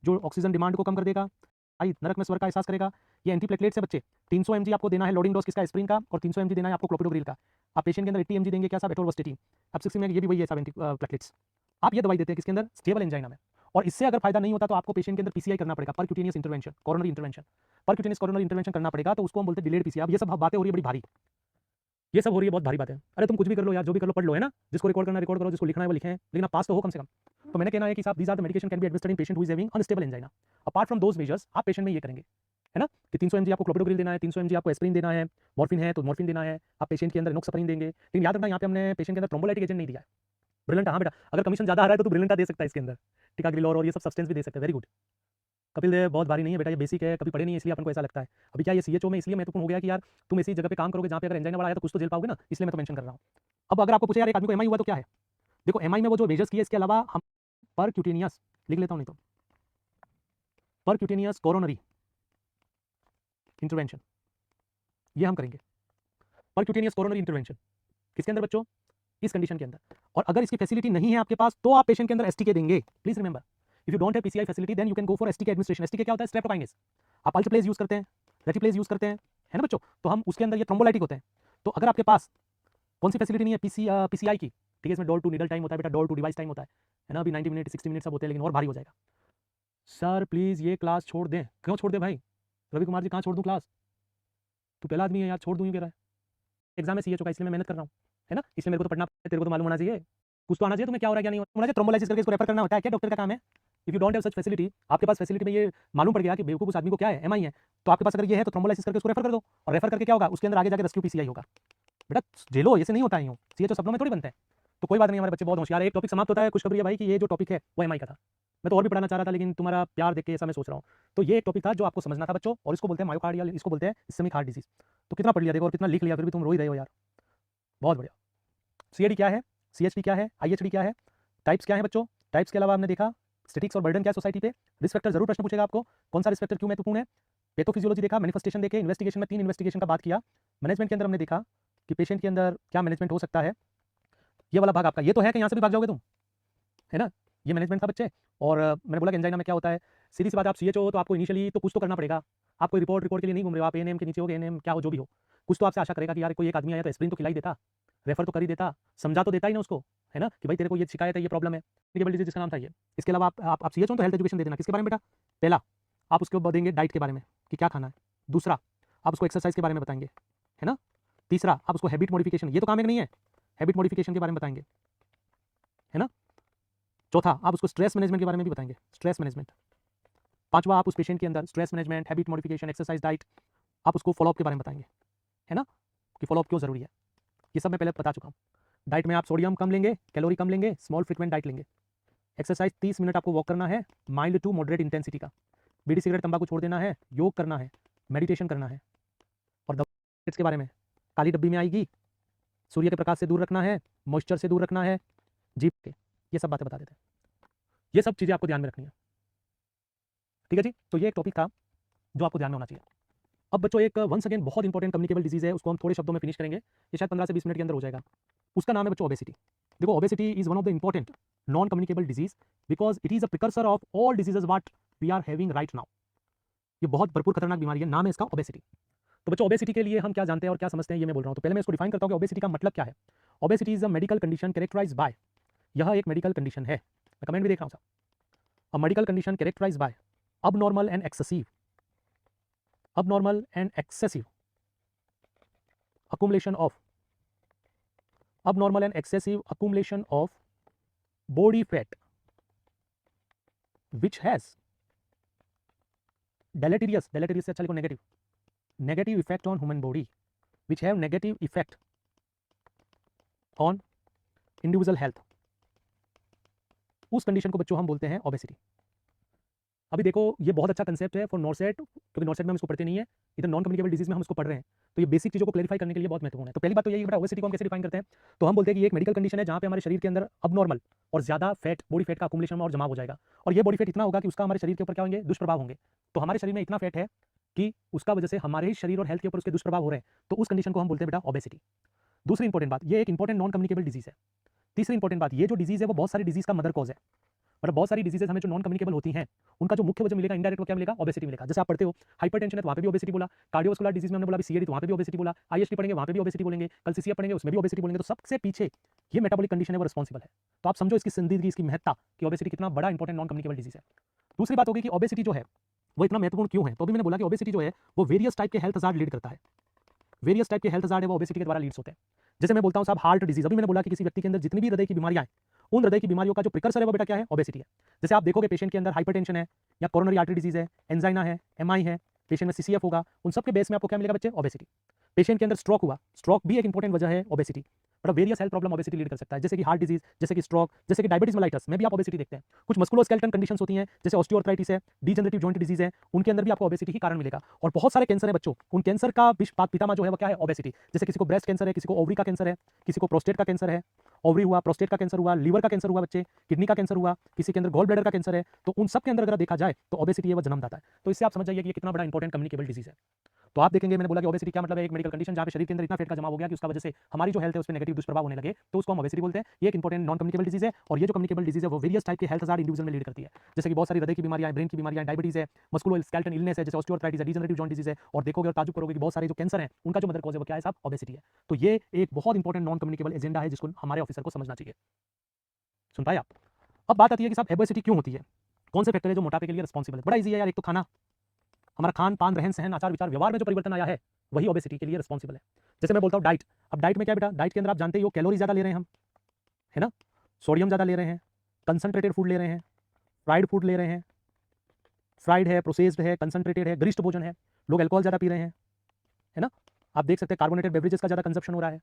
Speaker 1: जो ऑक्सीजन डिमांड को कम कर देगा, आई नरक में स्वर का एहसास करेगा। ये एंटीप्लेटलेट्स है बच्चे। 300 mg आपको देना है लोडिंग डोज किसका, एस्प्रिन का, और 300 mg देना है आपको क्लोपिडोग्रिल का। आप पेशेंट के अंदर 80 mg देंगे क्या साहब, एटोरवास्टेटिन। अब 60 में ये भी वही है साहब एंटीप्लेटलेट्स। आप ये दवाई देते हैं किसके अंदर, स्टेबल एंजाइना में। और इससे अगर फायदा नहीं होता तो आपको पेशेंट के अंदर पीसीआई करना पड़ेगा, percutaneous intervention, coronary intervention. Percutaneous coronary intervention करना पड़ेगा, तो उसको हम बोलते हैं डिलेड पीसीआई। अब ये सब बातें हो रही है बड़ी भारी, ये सब हो रही है बहुत भारी बातें। अरे तुम कुछ भी कर लो यार, जो भी कर लो पढ़ लो, है ना। जिसको रिकॉर्ड करना रिकॉर्ड करो, जिसको लिखना है वो लिखें, लेकिन आप पास तो हो कम से कम। तो मैंने कहना है कि साहब these are the medication can be administered in patient who is having unstable angina. Apart from those measures आप पेशेंट में ये करेंगे, है ना, कि 300 mg आपको क्लोपिडोग्रिल देना है, 300 mg आपको एस्प्रिन देना है, मॉर्फिन है तो मॉर्फिन देना है, आप पेशेंट के अंदर एनोक्सापारिन देंगे। लेकिन याद रखना यहाँ पे हमने पेशेंट के अंदर थ्रोम्बोलाइटिक एजेंट नहीं दिया है। ब्रिलियंट, हाँ बेटा, अगर कमीशन ज़्यादा आ रहा है तो तू ब्रिलियंट का दे सकता है इसके अंदर, टिकाग्रिलोर और ये सब सब्सटेंस भी दे सकते हैं। वेरी गुड कपिल देव, बहुत भारी नहीं है बेटा, ये बेसिक है, कभी पढ़े नहीं है इसलिए अपन को ऐसा लगता है। अभी क्या ये सीएचओ में इसलिए महत्वपूर्ण हो गया कि यार तुम ऐसी जगह पे काम करोगे जहाँ पे अगर एंजाइना वाला आया तो कुछ तो झेल पाओगे ना, इसलिए मैं तो मेंशन कर रहा हूँ। अब अगर आपको पूछे यार एक आदमी को एमआई हुआ तो क्या है, देखो एमआई में वो जो मेजर्स किए इसके अलावा हम परक्यूटेनियस लिख लेता हूँ, नहीं तो परक्यूटेनियस कोरोनरी इंटरवेंशन ये हम करेंगे। परक्यूटेनियस कोरोनरी इंटरवेंशन किसके अंदर बच्चों, इस कंडीशन के अंदर। और अगर इसकी फैसिलिटी नहीं है आपके पास तो आप पेशेंट के अंदर एसटीके देंगे। Please remember, if you don't have PCI facility then you can go for STK administration. STK क्या होता है, स्ट्रेप्टोकाइनेस। आप अल्टेप्लेज यूज करते हैं, रेटिप्लेज यूज करते हैं, है ना बच्चों, तो हम उसके अंदर ये थ्रोम्बोलाइटिक होते हैं। तो अगर आपके पास कौन सी फैसिलिटी नहीं है, पीसीआई की, ठीक है, इसमें डोर टू नीडल टाइम होता है बेटा, डोर टू डिवाइस टाइम होता है ना। अभी 90 मिनट 60 मिनट सब होते हैं, लेकिन और भारी हो जाएगा। सर प्लीज ये क्लास छोड़ दें, क्यों छोड़ दें भाई, रवि कुमार जी कहाँ छोड़ दूँ क्लास, तू पहला आदमी है यार, छोड़ दूँ कह रहा है। एग्जाम में सीए चुका, इसलिए मैं मेहनत कर रहा हूँ, है ना, इसलिए मेरे को तो पढ़ना, तेरे को तो मालूम होना चाहिए, कुछ तो आना चाहिए तुम्हें, क्या हो रहा है क्या नहीं होना चाहिए। थ्रोम्बोलाइसिस करके इसको रेफर करना होता है क्या, डॉक्टर का काम है। If you don't have such facility, आपके पास फैसिलिटी में ये मालूम पड़ गया कि बेवकूफ उस आदमी को क्या है, एमआई है, तो आपके पास अगर ये है तो थ्रोम्बोलाइसिस करके उसको रेफर कर दो, और रेफर करके क्या होगा, उसके अंदर आगे जाकर रेस्क्यू पीसीआई होगा। बेटा झेलो, ऐसे नहीं होता है, सीए तो सपनों में थोड़ी बनता है। तो कोई बात नहीं, हमारे बच्चे बहुत होशियार है। एक टॉपिक समाप्त होता है, खुशखबरी है भाई कि ये जो टॉपिक है वो एमआई का था। मैं तो और भी पढ़ाना चाह रहा था, लेकिन तुम्हारा प्यार देख के ऐसा मैं सोच रहा हूँ। तो ये एक टॉपिक था जो आपको समझना था बच्चों, और इसको बोलते हैं मायोकार्डियल, इसको बोलते हैं इस्केमिक हार्ट डिजीज। तो कितना पढ़ लिया देखो, और कितना लिख लिया, फिर भी तुम रो ही रहे हो यार, बहुत बढ़िया। सीएडी क्या है, सीएचडी क्या है, आईएचडी क्या है, टाइप्स क्या है बच्चों। टाइप्स के अलावा हमने देखा स्टेटिक्स और बर्डन क्या है सोसाइटी पे। रिस्क फैक्टर जरूर प्रश्न पूछेगा आपको, कौन सा रिस्क फैक्टर क्यों महत्वपूर्ण है। पैथोफिजियोलॉजी देखा, मैनिफेस्टेशन देखे, इन्वेस्टिगेशन में 3 इन्वेस्टिगेशन का बात किया। मैनेजमेंट के अंदर हमने देखा कि पेशेंट के अंदर क्या मैनेजमेंट हो सकता है। ये वाला भाग आपका ये तो है कि यहाँ से भी भाग जाओगे तुम, है ना, ये मैनेजमेंट था बच्चे। और मैंने बोला कि एंजाइना में क्या होता है, सीधी सी बात, आप सीएचओ हो तो आपको इनिशियली तो कुछ तो करना पड़ेगा। आपको रिपोर्ट के लिए नहीं घूम रहे हो आप, एएनएम के नीचे हो, एएनएम क्या हो जो भी हो, कुछ तो आपसे आशा करेगा कि यार कोई एक आदमी आया तो एस्प्रिन तो खिलाई देता, रेफर तो कर ही देता, समझा तो देता ही ना उसको, है ना, कि भाई तेरे को ये शिकायत है, ये प्रॉब्लम है, कम्युनिकेबल डिजीज जिसका नाम था ये। इसके अलावा आप सीएचओ तो हेल्थ एजुकेशन दे देना, किसके बारे में बेटा, पहला आप उसको देंगे डाइट के बारे में कि क्या खाना है, दूसरा आप उसको एक्सरसाइज के बारे में बताएंगे, है ना, तीसरा आप उसको हैबिट मॉडिफिकेशन, ये तो काम एक नहीं है, हैबिट मॉडिफिकेशन के बारे में बताएंगे, है ना, चौथा आप उसको स्ट्रेस मैनेजमेंट के बारे में भी बताएंगे, स्ट्रेस मैनेजमेंट। पांचवा आप उस पेशेंट के अंदर stress management, habit modification, exercise, diet, आप उसको फॉलोअप के बारे में बताएंगे, है ना, कि फॉलोअप क्यों जरूरी है। ये सब मैं पहले बता चुका हूँ। डाइट में आप सोडियम कम लेंगे, कैलोरी कम लेंगे, स्मॉल फ्रीक्वेंट डाइट लेंगे। एक्सरसाइज 30 मिनट आपको वॉक करना है, माइल्ड टू मॉडरेट इंटेंसिटी का। बीड़ी सिगरेट तंबाकू छोड़ देना है, योग करना है, मेडिटेशन करना है। और दवा के बारे में काली डब्बी में आएगी, सूर्य के प्रकाश से दूर रखना है, मॉइस्चर से दूर रखना है, जीप के, ये सब बातें बता देते हैं। ये सब चीज़ें आपको ध्यान में रखनी है, ठीक है जी। तो ये एक टॉपिक था जो आपको ध्यान में होना चाहिए। अब बच्चों एक वंस अगेन बहुत इंपॉर्टेंट कम्युनिकेबल डिजीज है, उसको हम थोड़े शब्दों में फिनिश करेंगे, ये शायद 15 से 20 मिनट के अंदर हो जाएगा। उसका नाम है बच्चों ओबेसिटी। देखो obesity is one of the important non communicable disease because it is a precursor of all diseases what we are having right now. ये बहुत भरपूर खतरनाक बीमारी है, नाम है इसका ओबेसिटी। तो बच्चों ओबेसिटी के लिए हम क्या जानते हैं और क्या समझते हैं ये मैं बोल रहा हूँ। तो पहले मैं इसको डिफाइन करता हूँ कि ओबेसिटी का मतलब क्या है। Obesity is a medical condition characterise by, यह एक मेडिकल कंडीशन है, मैं कमेंट भी देख रहा हूँ साहब, a medical condition characterise by abnormal and excessive abnormal and excessive accumulation of body fat which has deleterious से अच्छा लिखो negative effect on human body, which have negative effect on individual health, उस condition को बच्चों हम बोलते हैं obesity. अभी देखो ये बहुत अच्छा कंसेप्ट है फॉर नॉर्सेट, क्योंकि नॉर्सेट में हम इसको पढ़ते नहीं है, इधर नॉन कम्युनिकेबल डिजीज में हम इसको पढ़ रहे हैं, तो ये बेसिक चीज़ों को क्लैरिफाई करने के लिए बहुत महत्वपूर्ण है। तो पहली बात तो यही बेटा ओबेसिटी को हम कैसे डिफाइन करते हैं, तो हम बोलते हैं कि ये एक मेडिकल कंडीशन है जहाँ पे हमारे शरीर के अंदर अबनॉर्मल और ज़्यादा फैट, बॉडी फैट का अकुमुलेशन और जमा हो जाएगा, और ये बॉडी फैट इतना होगा कि उसका हमारे शरीर के ऊपर क्या होंगे, दुष्प्रभाव होंगे। तो हमारे शरीर में इतना फैट है कि उसका वजह से हमारे शरीर और हेल्थ के ऊपर उसके दुष्प्रभाव हो रहे हैं, तो उस कंडीशन को हम बोलते हैं बेटा ओबेसिटी। दूसरी इंपॉर्टेंट बात, ये एक इंपॉर्टेंट नॉन कम्युनिकेबल डिजीज है। तीसरी इंपॉर्टेंट बात, ये जो डिजीज है वो बहुत सारी डिजीज का मदर कॉज है, मतलब बहुत सारी डिजीजेज हमें जो नॉन कम्युनिकेबल होती हैं उनका जो मुख्य वजह मिलेगा इनडायरेक्ट, वो क्या मिलेगा, ओबेसिटी मिलेगा। जैसे आप पढ़ते हो हाइपरटेंशन है तो वहाँ पे भी ओबेसिटी बोला, कार्डियोवास्कुलर डिजीज में हमने बोला सीएडी तो वहाँ पे भी ओबेसिटी बोला, आईएसटी पढ़ेंगे वहाँ पे भी ओबेसिटी बोलेंगे, कल सीसीएफ पढ़ेंगे उसमें भी ओबेसिटी बोलेंगे। तो सबसे पीछे ये मेटाबॉलिक कंडीशन है वो रिस्पॉन्सिबल है। तो आप समझो इसकी संजीदगी, इसकी महत्ता कि ओबेसिटी कितना बड़ा इंपॉर्टेंट नॉन कम्युनिकेबल डिजीज है। दूसरी बात होगी कि ओबेसिटी जो है वो इतना महत्वपूर्ण क्यों है, तो अभी मैंने बोला कि ओबेसिटी जो है वो वेरियस टाइप के हेल्थ हजार्ड लीड करता है, वेरियस टाइप के हेल्थ हजार्ड है वो ओबेसिटी के द्वारा लीड्स होते हैं। जैसे मैं बोलता हूँ साहब हार्ट डिजीज, अभी मैंने बोला कि किसी व्यक्ति के अंदर जितनी भी हृदय की बीमारियां हैं उन हृदय की बीमारियों का जो प्रिकर्सर है वो बेटा क्या है, ओबेसिटी है। जैसे आप देखोगे पेशेंट के अंदर हाइपरटेंशन है या कोरोनरी आर्टरी डिजीज है, एंजाइना है, एमआई है, पेशेंट में सीसीएफ होगा, उन सब के बेस में आपको क्या मिलेगा बच्चे, ओबेसिटी। पेशेंट के अंदर स्ट्रोक हुआ, स्ट्रोक भी एक इंपॉर्टेंट वजह है obesity, but various health problem obesity lead कर सकता है, जैसे कि हार्ट डिजीज, जैसे कि स्ट्रोक, जैसे कि डायबिटीज मेलाइटस में भी आप ओबेसिटी देखते हैं। कुछ मस्कुलोस्केलेटल कंडीशंस होती हैं जैसे ऑस्टियोआर्थराइटिस है, डीजनरेटिव जॉइंट डिजीज है, उनके अंदर भी आपको ओबेसिटी ही कारण मिलेगा। और बहुत सारे कैंसर है बच्चों, उन कैंसर का पितामह जो है वो क्या है, ओबेसिटी। जैसे किसी को ब्रेस्ट कैंसर है, किसी को ओवरी का कैंसर है, किसी को प्रोस्टेट का कैंसर है, ओवरी हुआ, प्रोस्टेट का कैंसर हुआ, लीवर का कैंसर हुआ बच्चे, किडनी का कैंसर हुआ, किसी के अंदर गॉल ब्लैडर का कैंसर है, तो उन सब के अंदर अगर देखा जाए तो ओबेसिटी है वो जन्मदाता है। तो इससे आप समझ जाइए कि ये कितना बड़ा इंपॉर्टेंट कम्युनिकेबल डिजीज है। तो आप देखेंगे मैंने बोला कि ओबेसिटी क्या मतलब है, एक मेडिकल कंडीशन जहाँ पे शरीर के अंदर इतना फैट का जमा हो गया कि उसका वजह से हमारी जो हेल्थ है उस पर नेगेटिव दुष्प्रभाव होने लगे, तो उसको हम ओबेसिटी बोलते हैं। ये एक इंपॉर्टेंट नॉन कम्युनिकेबल डिजीज है, और ये जो कम्युनिकेबल डिजीज है वो वेरियस टाइप के हेल्थ हजार्ड इंडिविजुअल में लीड करती है, जैसे कि बहुत सारी हृदय की बीमारियां, ब्रेन की बीमारियां, डायबिटीज है, मस्कुलोस्केलेटल इलनेस है जैसे ऑस्टियोआर्थराइटिस है, डीजनरेटिव जॉइंट डिजीज है, और देखोगे और ताजुब करोगे कि बहुत सारे जो कैंसर है उनका जो मदर कॉज है वो क्या है साहब, ओबेसिटी है। तो ये एक बहुत इंपॉर्टेंट नॉन कम्युनिकेबल एजेंडा है जिसको हमारे ऑफिसर को समझना चाहिए। सुन पाए आप? अब बात आती है कि साहब ओबेसिटी क्यों होती है, कौन से फैक्टर है जो मोटापे के लिए रिस्पॉन्सिबल है। बड़ा इजी है यार, एक तो खाना, हमारा खान पान, रहन सहन, आचार विचार, व्यवहार में जो परिवर्तन आया है वही ओबेसिटी के लिए रिस्पॉन्सिबल है। जैसे मैं बोलता हूँ डाइट, अब डाइट में क्या बेटा, डाइट के अंदर आप जानते ही हो कैलोरी ज़्यादा ले रहे हैं हम, है ना, सोडियम ज़्यादा ले रहे हैं, कंसंट्रेटेड फूड ले रहे हैं, फ्राइड फूड ले रहे हैं, फ्राइड है, प्रोसेस्ड है, कंसंट्रेटेड है, गरिष्ठ भोजन है, लोग अल्कोहल ज़्यादा पी रहे हैं, है ना, आप देख सकते हैं कार्बोनेटेड बेवरेजेस का ज़्यादा कंजप्शन हो रहा है,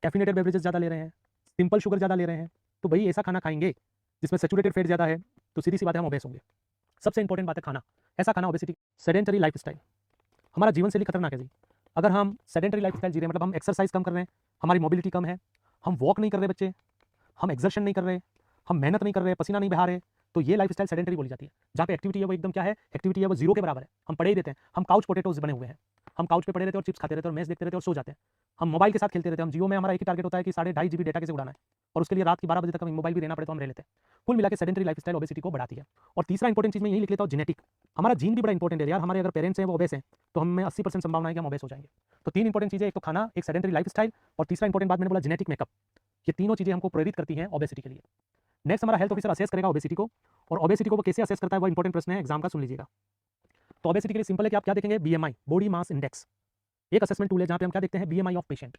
Speaker 1: कैफिनेटेड बेवरेजेस ज़्यादा ले रहे हैं, सिंपल शुगर ज़्यादा ले रहे हैं। तो भाई ऐसा खाना खाएंगे जिसमें सैचुरेटेड फैट ज़्यादा है तो सीधी सी बात है हम ओबेस होंगे। सबसे इंपॉर्टेंट बात है खाना, ऐसा खाना ओबेसिटी। सेडेंटरी लाइफस्टाइल, हमारा जीवन शैली खतरनाक है जी। अगर हम सेडेंटरी लाइफस्टाइल जी रहे हैं, मतलब हम एक्सरसाइज कम कर रहे हैं, हमारी मोबिलिटी कम है, हम वॉक नहीं कर रहे बच्चे, हम एक्सर्शन नहीं कर रहे, हम मेहनत नहीं कर रहे, पसीना नहीं बहा रहे, तो ये लाइफस्टाइल सेडेंटरी बोली जाती है। जहाँ पे एक्टिविटी है वो एकदम क्या है, एक्टिविटी है वो जीरो के बराबर है, हम पड़े ही रहते हैं, हम काउच पोटेटोज बने हुए हैं, हम काउच पे पड़े रहते हैं और चिप्स खाते रहते हैं और मैच देखते रहते हैं और सो जाते हैं, हम मोबाइल के साथ खेलते रहते हैं। हम जियो में हमारा एक ही टारगेट होता है कि 2.5 GB डेटा कैसे उड़ाना है, और उसके लिए रात की 12 बजे तक हमें मोबाइल भी रहना पड़े तो हम रह लेते हैं। कुल मिला के सेडेंटरी लाइफस्टाइल ओबेसिटी को बढ़ाती है। और तीसरा इंपॉर्टेंट चीज़ मैं यही लिख लेता हूँ, जेनेटिक, हमारा जीन भी बड़ा इंपॉर्टेंट है यार। हमारे अगर पेरेंट्स हैं वो ओबेस हैं तो हमें 80% संभावना है कि हम ओबेस हो जाएंगे। तो तीन इंपॉर्टेंट चीज़ें, एक तो खाना, एक सेडेंटरी लाइफस्टाइल, और तीसरा इंपॉर्टेंट बात मैंने बोला जेनेटिक मेकअप। ये तीनों चीज़ें हमको प्रेरित करती हैं ओबेसिटी के लिए। नेक्स्ट हमारा हेल्थ ऑफिसर असेस करेगा ओबेसिटी को, और ओबेसिटी को वो कैसे असेस करता है वो इंपॉर्टेंट प्रश्न है, एग्जाम का, सुन लीजिएगा। तो ओबेसिटी के लिए सिंपल है कि आप क्या देखेंगे, बीएमआई, बॉडी मास इंडेक्स, एक असेसमेंट टूल है जहाँ पे हम क्या देखते हैं, बीएमआई ऑफ पेशेंट।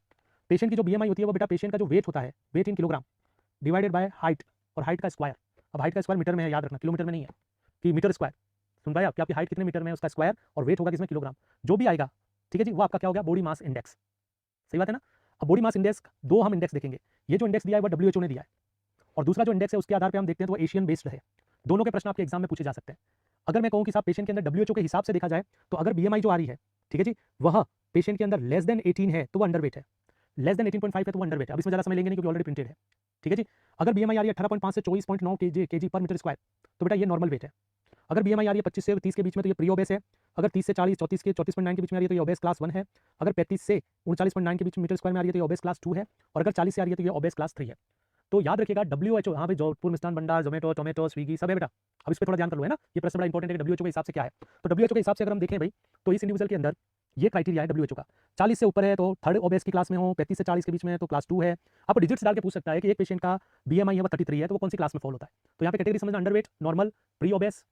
Speaker 1: पेशेंट की जो बीएमआई होती है वो बेटा पेशेंट का जो वेट होता है, weight in kilogram divided by height, और हाइट का स्क्वायर। अब हाइट का स्क्वायर मीटर में है, याद रखना, किलोमीटर में नहीं है, कि मीटर स्क्वायर। सुन पाए आपकी हाइट कितने मीटर में है उसका स्क्वायर, और वेट होगा किसमें, किलोग्राम। जो भी आएगा ठीक है जी, वो आपका क्या हो गया, बॉडी मास इंडेक्स। सही बात है ना। अब बॉडी मास इंडेक्स, दो हम इंडेक्स देखेंगे, ये जो इंडेक्स दिया है वो WHO ने दिया है, और दूसरा जो इंडेक्स है उसके आधार पर हम देखते हैं तो वो एशियन बेस्ड है। दोनों के प्रश्न आपके एग्जाम में पूछे जा सकते हैं। अगर मैं कहूँ कि साहब पेशेंट के अंदर WHO के हिसाब से देखा जाए तो अगर BMI जो आ रही है ठीक है जी, वह पेशेंट के अंदर लेस देन 18 है तो वो अंडरवेट है, लेस देन 18.5 है तो वो अंडरवेट है। अब इसमें ज़्यादा समय लेंगे नहीं क्योंकि ऑलरेडी प्रिंटेड है। ठीक है जी। अगर BMI आ रही है 18.5 से 24.9 kg पर मीटर स्क्वायर तो बेटा ये नॉर्मल वेट है। अगर BMI आ रही है 25 से 30 के बीच में तो ये प्री ओबेस है। अगर 30 से 40, 34 के 34.9 के बीच में आ रही है तो ये ओबेस क्लास 1 है। अगर 35 से 39.9 के बीच मीटर स्क्वायर में आ रही है तो ये ओबेस क्लास 2 है। और अगर 40 से आ रही है तो ये ओबेस क्लास 3 है। तो याद रखिएगा WHO, हाँ भाई, जोधपुर मिष्ठान भंडार, जोमेटो, टोमेटो, स्विगी सब है बेटा। अब इस पर थोड़ा ध्यान कर लो, है ना, ये प्रश्न बड़ा इंपॉर्टेंट है कि WHO के हिसाब से क्या है। तो WHO के हिसाब से अगर हम देखें भाई तो इस इंडिविजुअल के अंदर ये क्राइटेरिया है WHO का। 40 से ऊपर है तो थर्ड ओबेस की क्लास में हो, 35 से 40 के बीच में है तो क्लास 2 है। आप डिजिट्स डाल के पूछ सकता है कि एक पेशेंट का BMI है वो 33 है तो वो कौन सी क्लास में फॉल होता है। तो यहाँ पे कैटेगरी समझना, अंडरवेट, नॉर्मल, प्री ओबेस,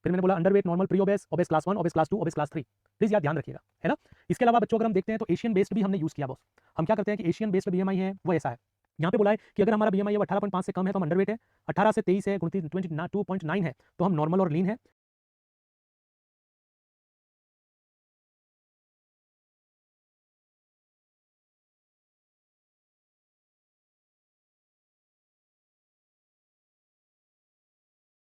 Speaker 1: फिर मैंने बोला underweight, normal, pre obese, obese class 1, obese class 2, obese class 3। Please यार ध्यान रखिएगा, है ना। इसके अलावा बच्चों अगर हम देखते हैं तो एशियन बेस्ड भी हमने यूज किया बॉस। हम क्या करते हैं कि एशियन बेस्ड बीएमआई है वो ऐसा है, यहाँ पे बोला है कि अगर हमारा बीएमआई 18.5 से कम है तो हम अंडरवेट है, 18 से 23 है, 22.9 है तो हम नॉर्मल और लीन है,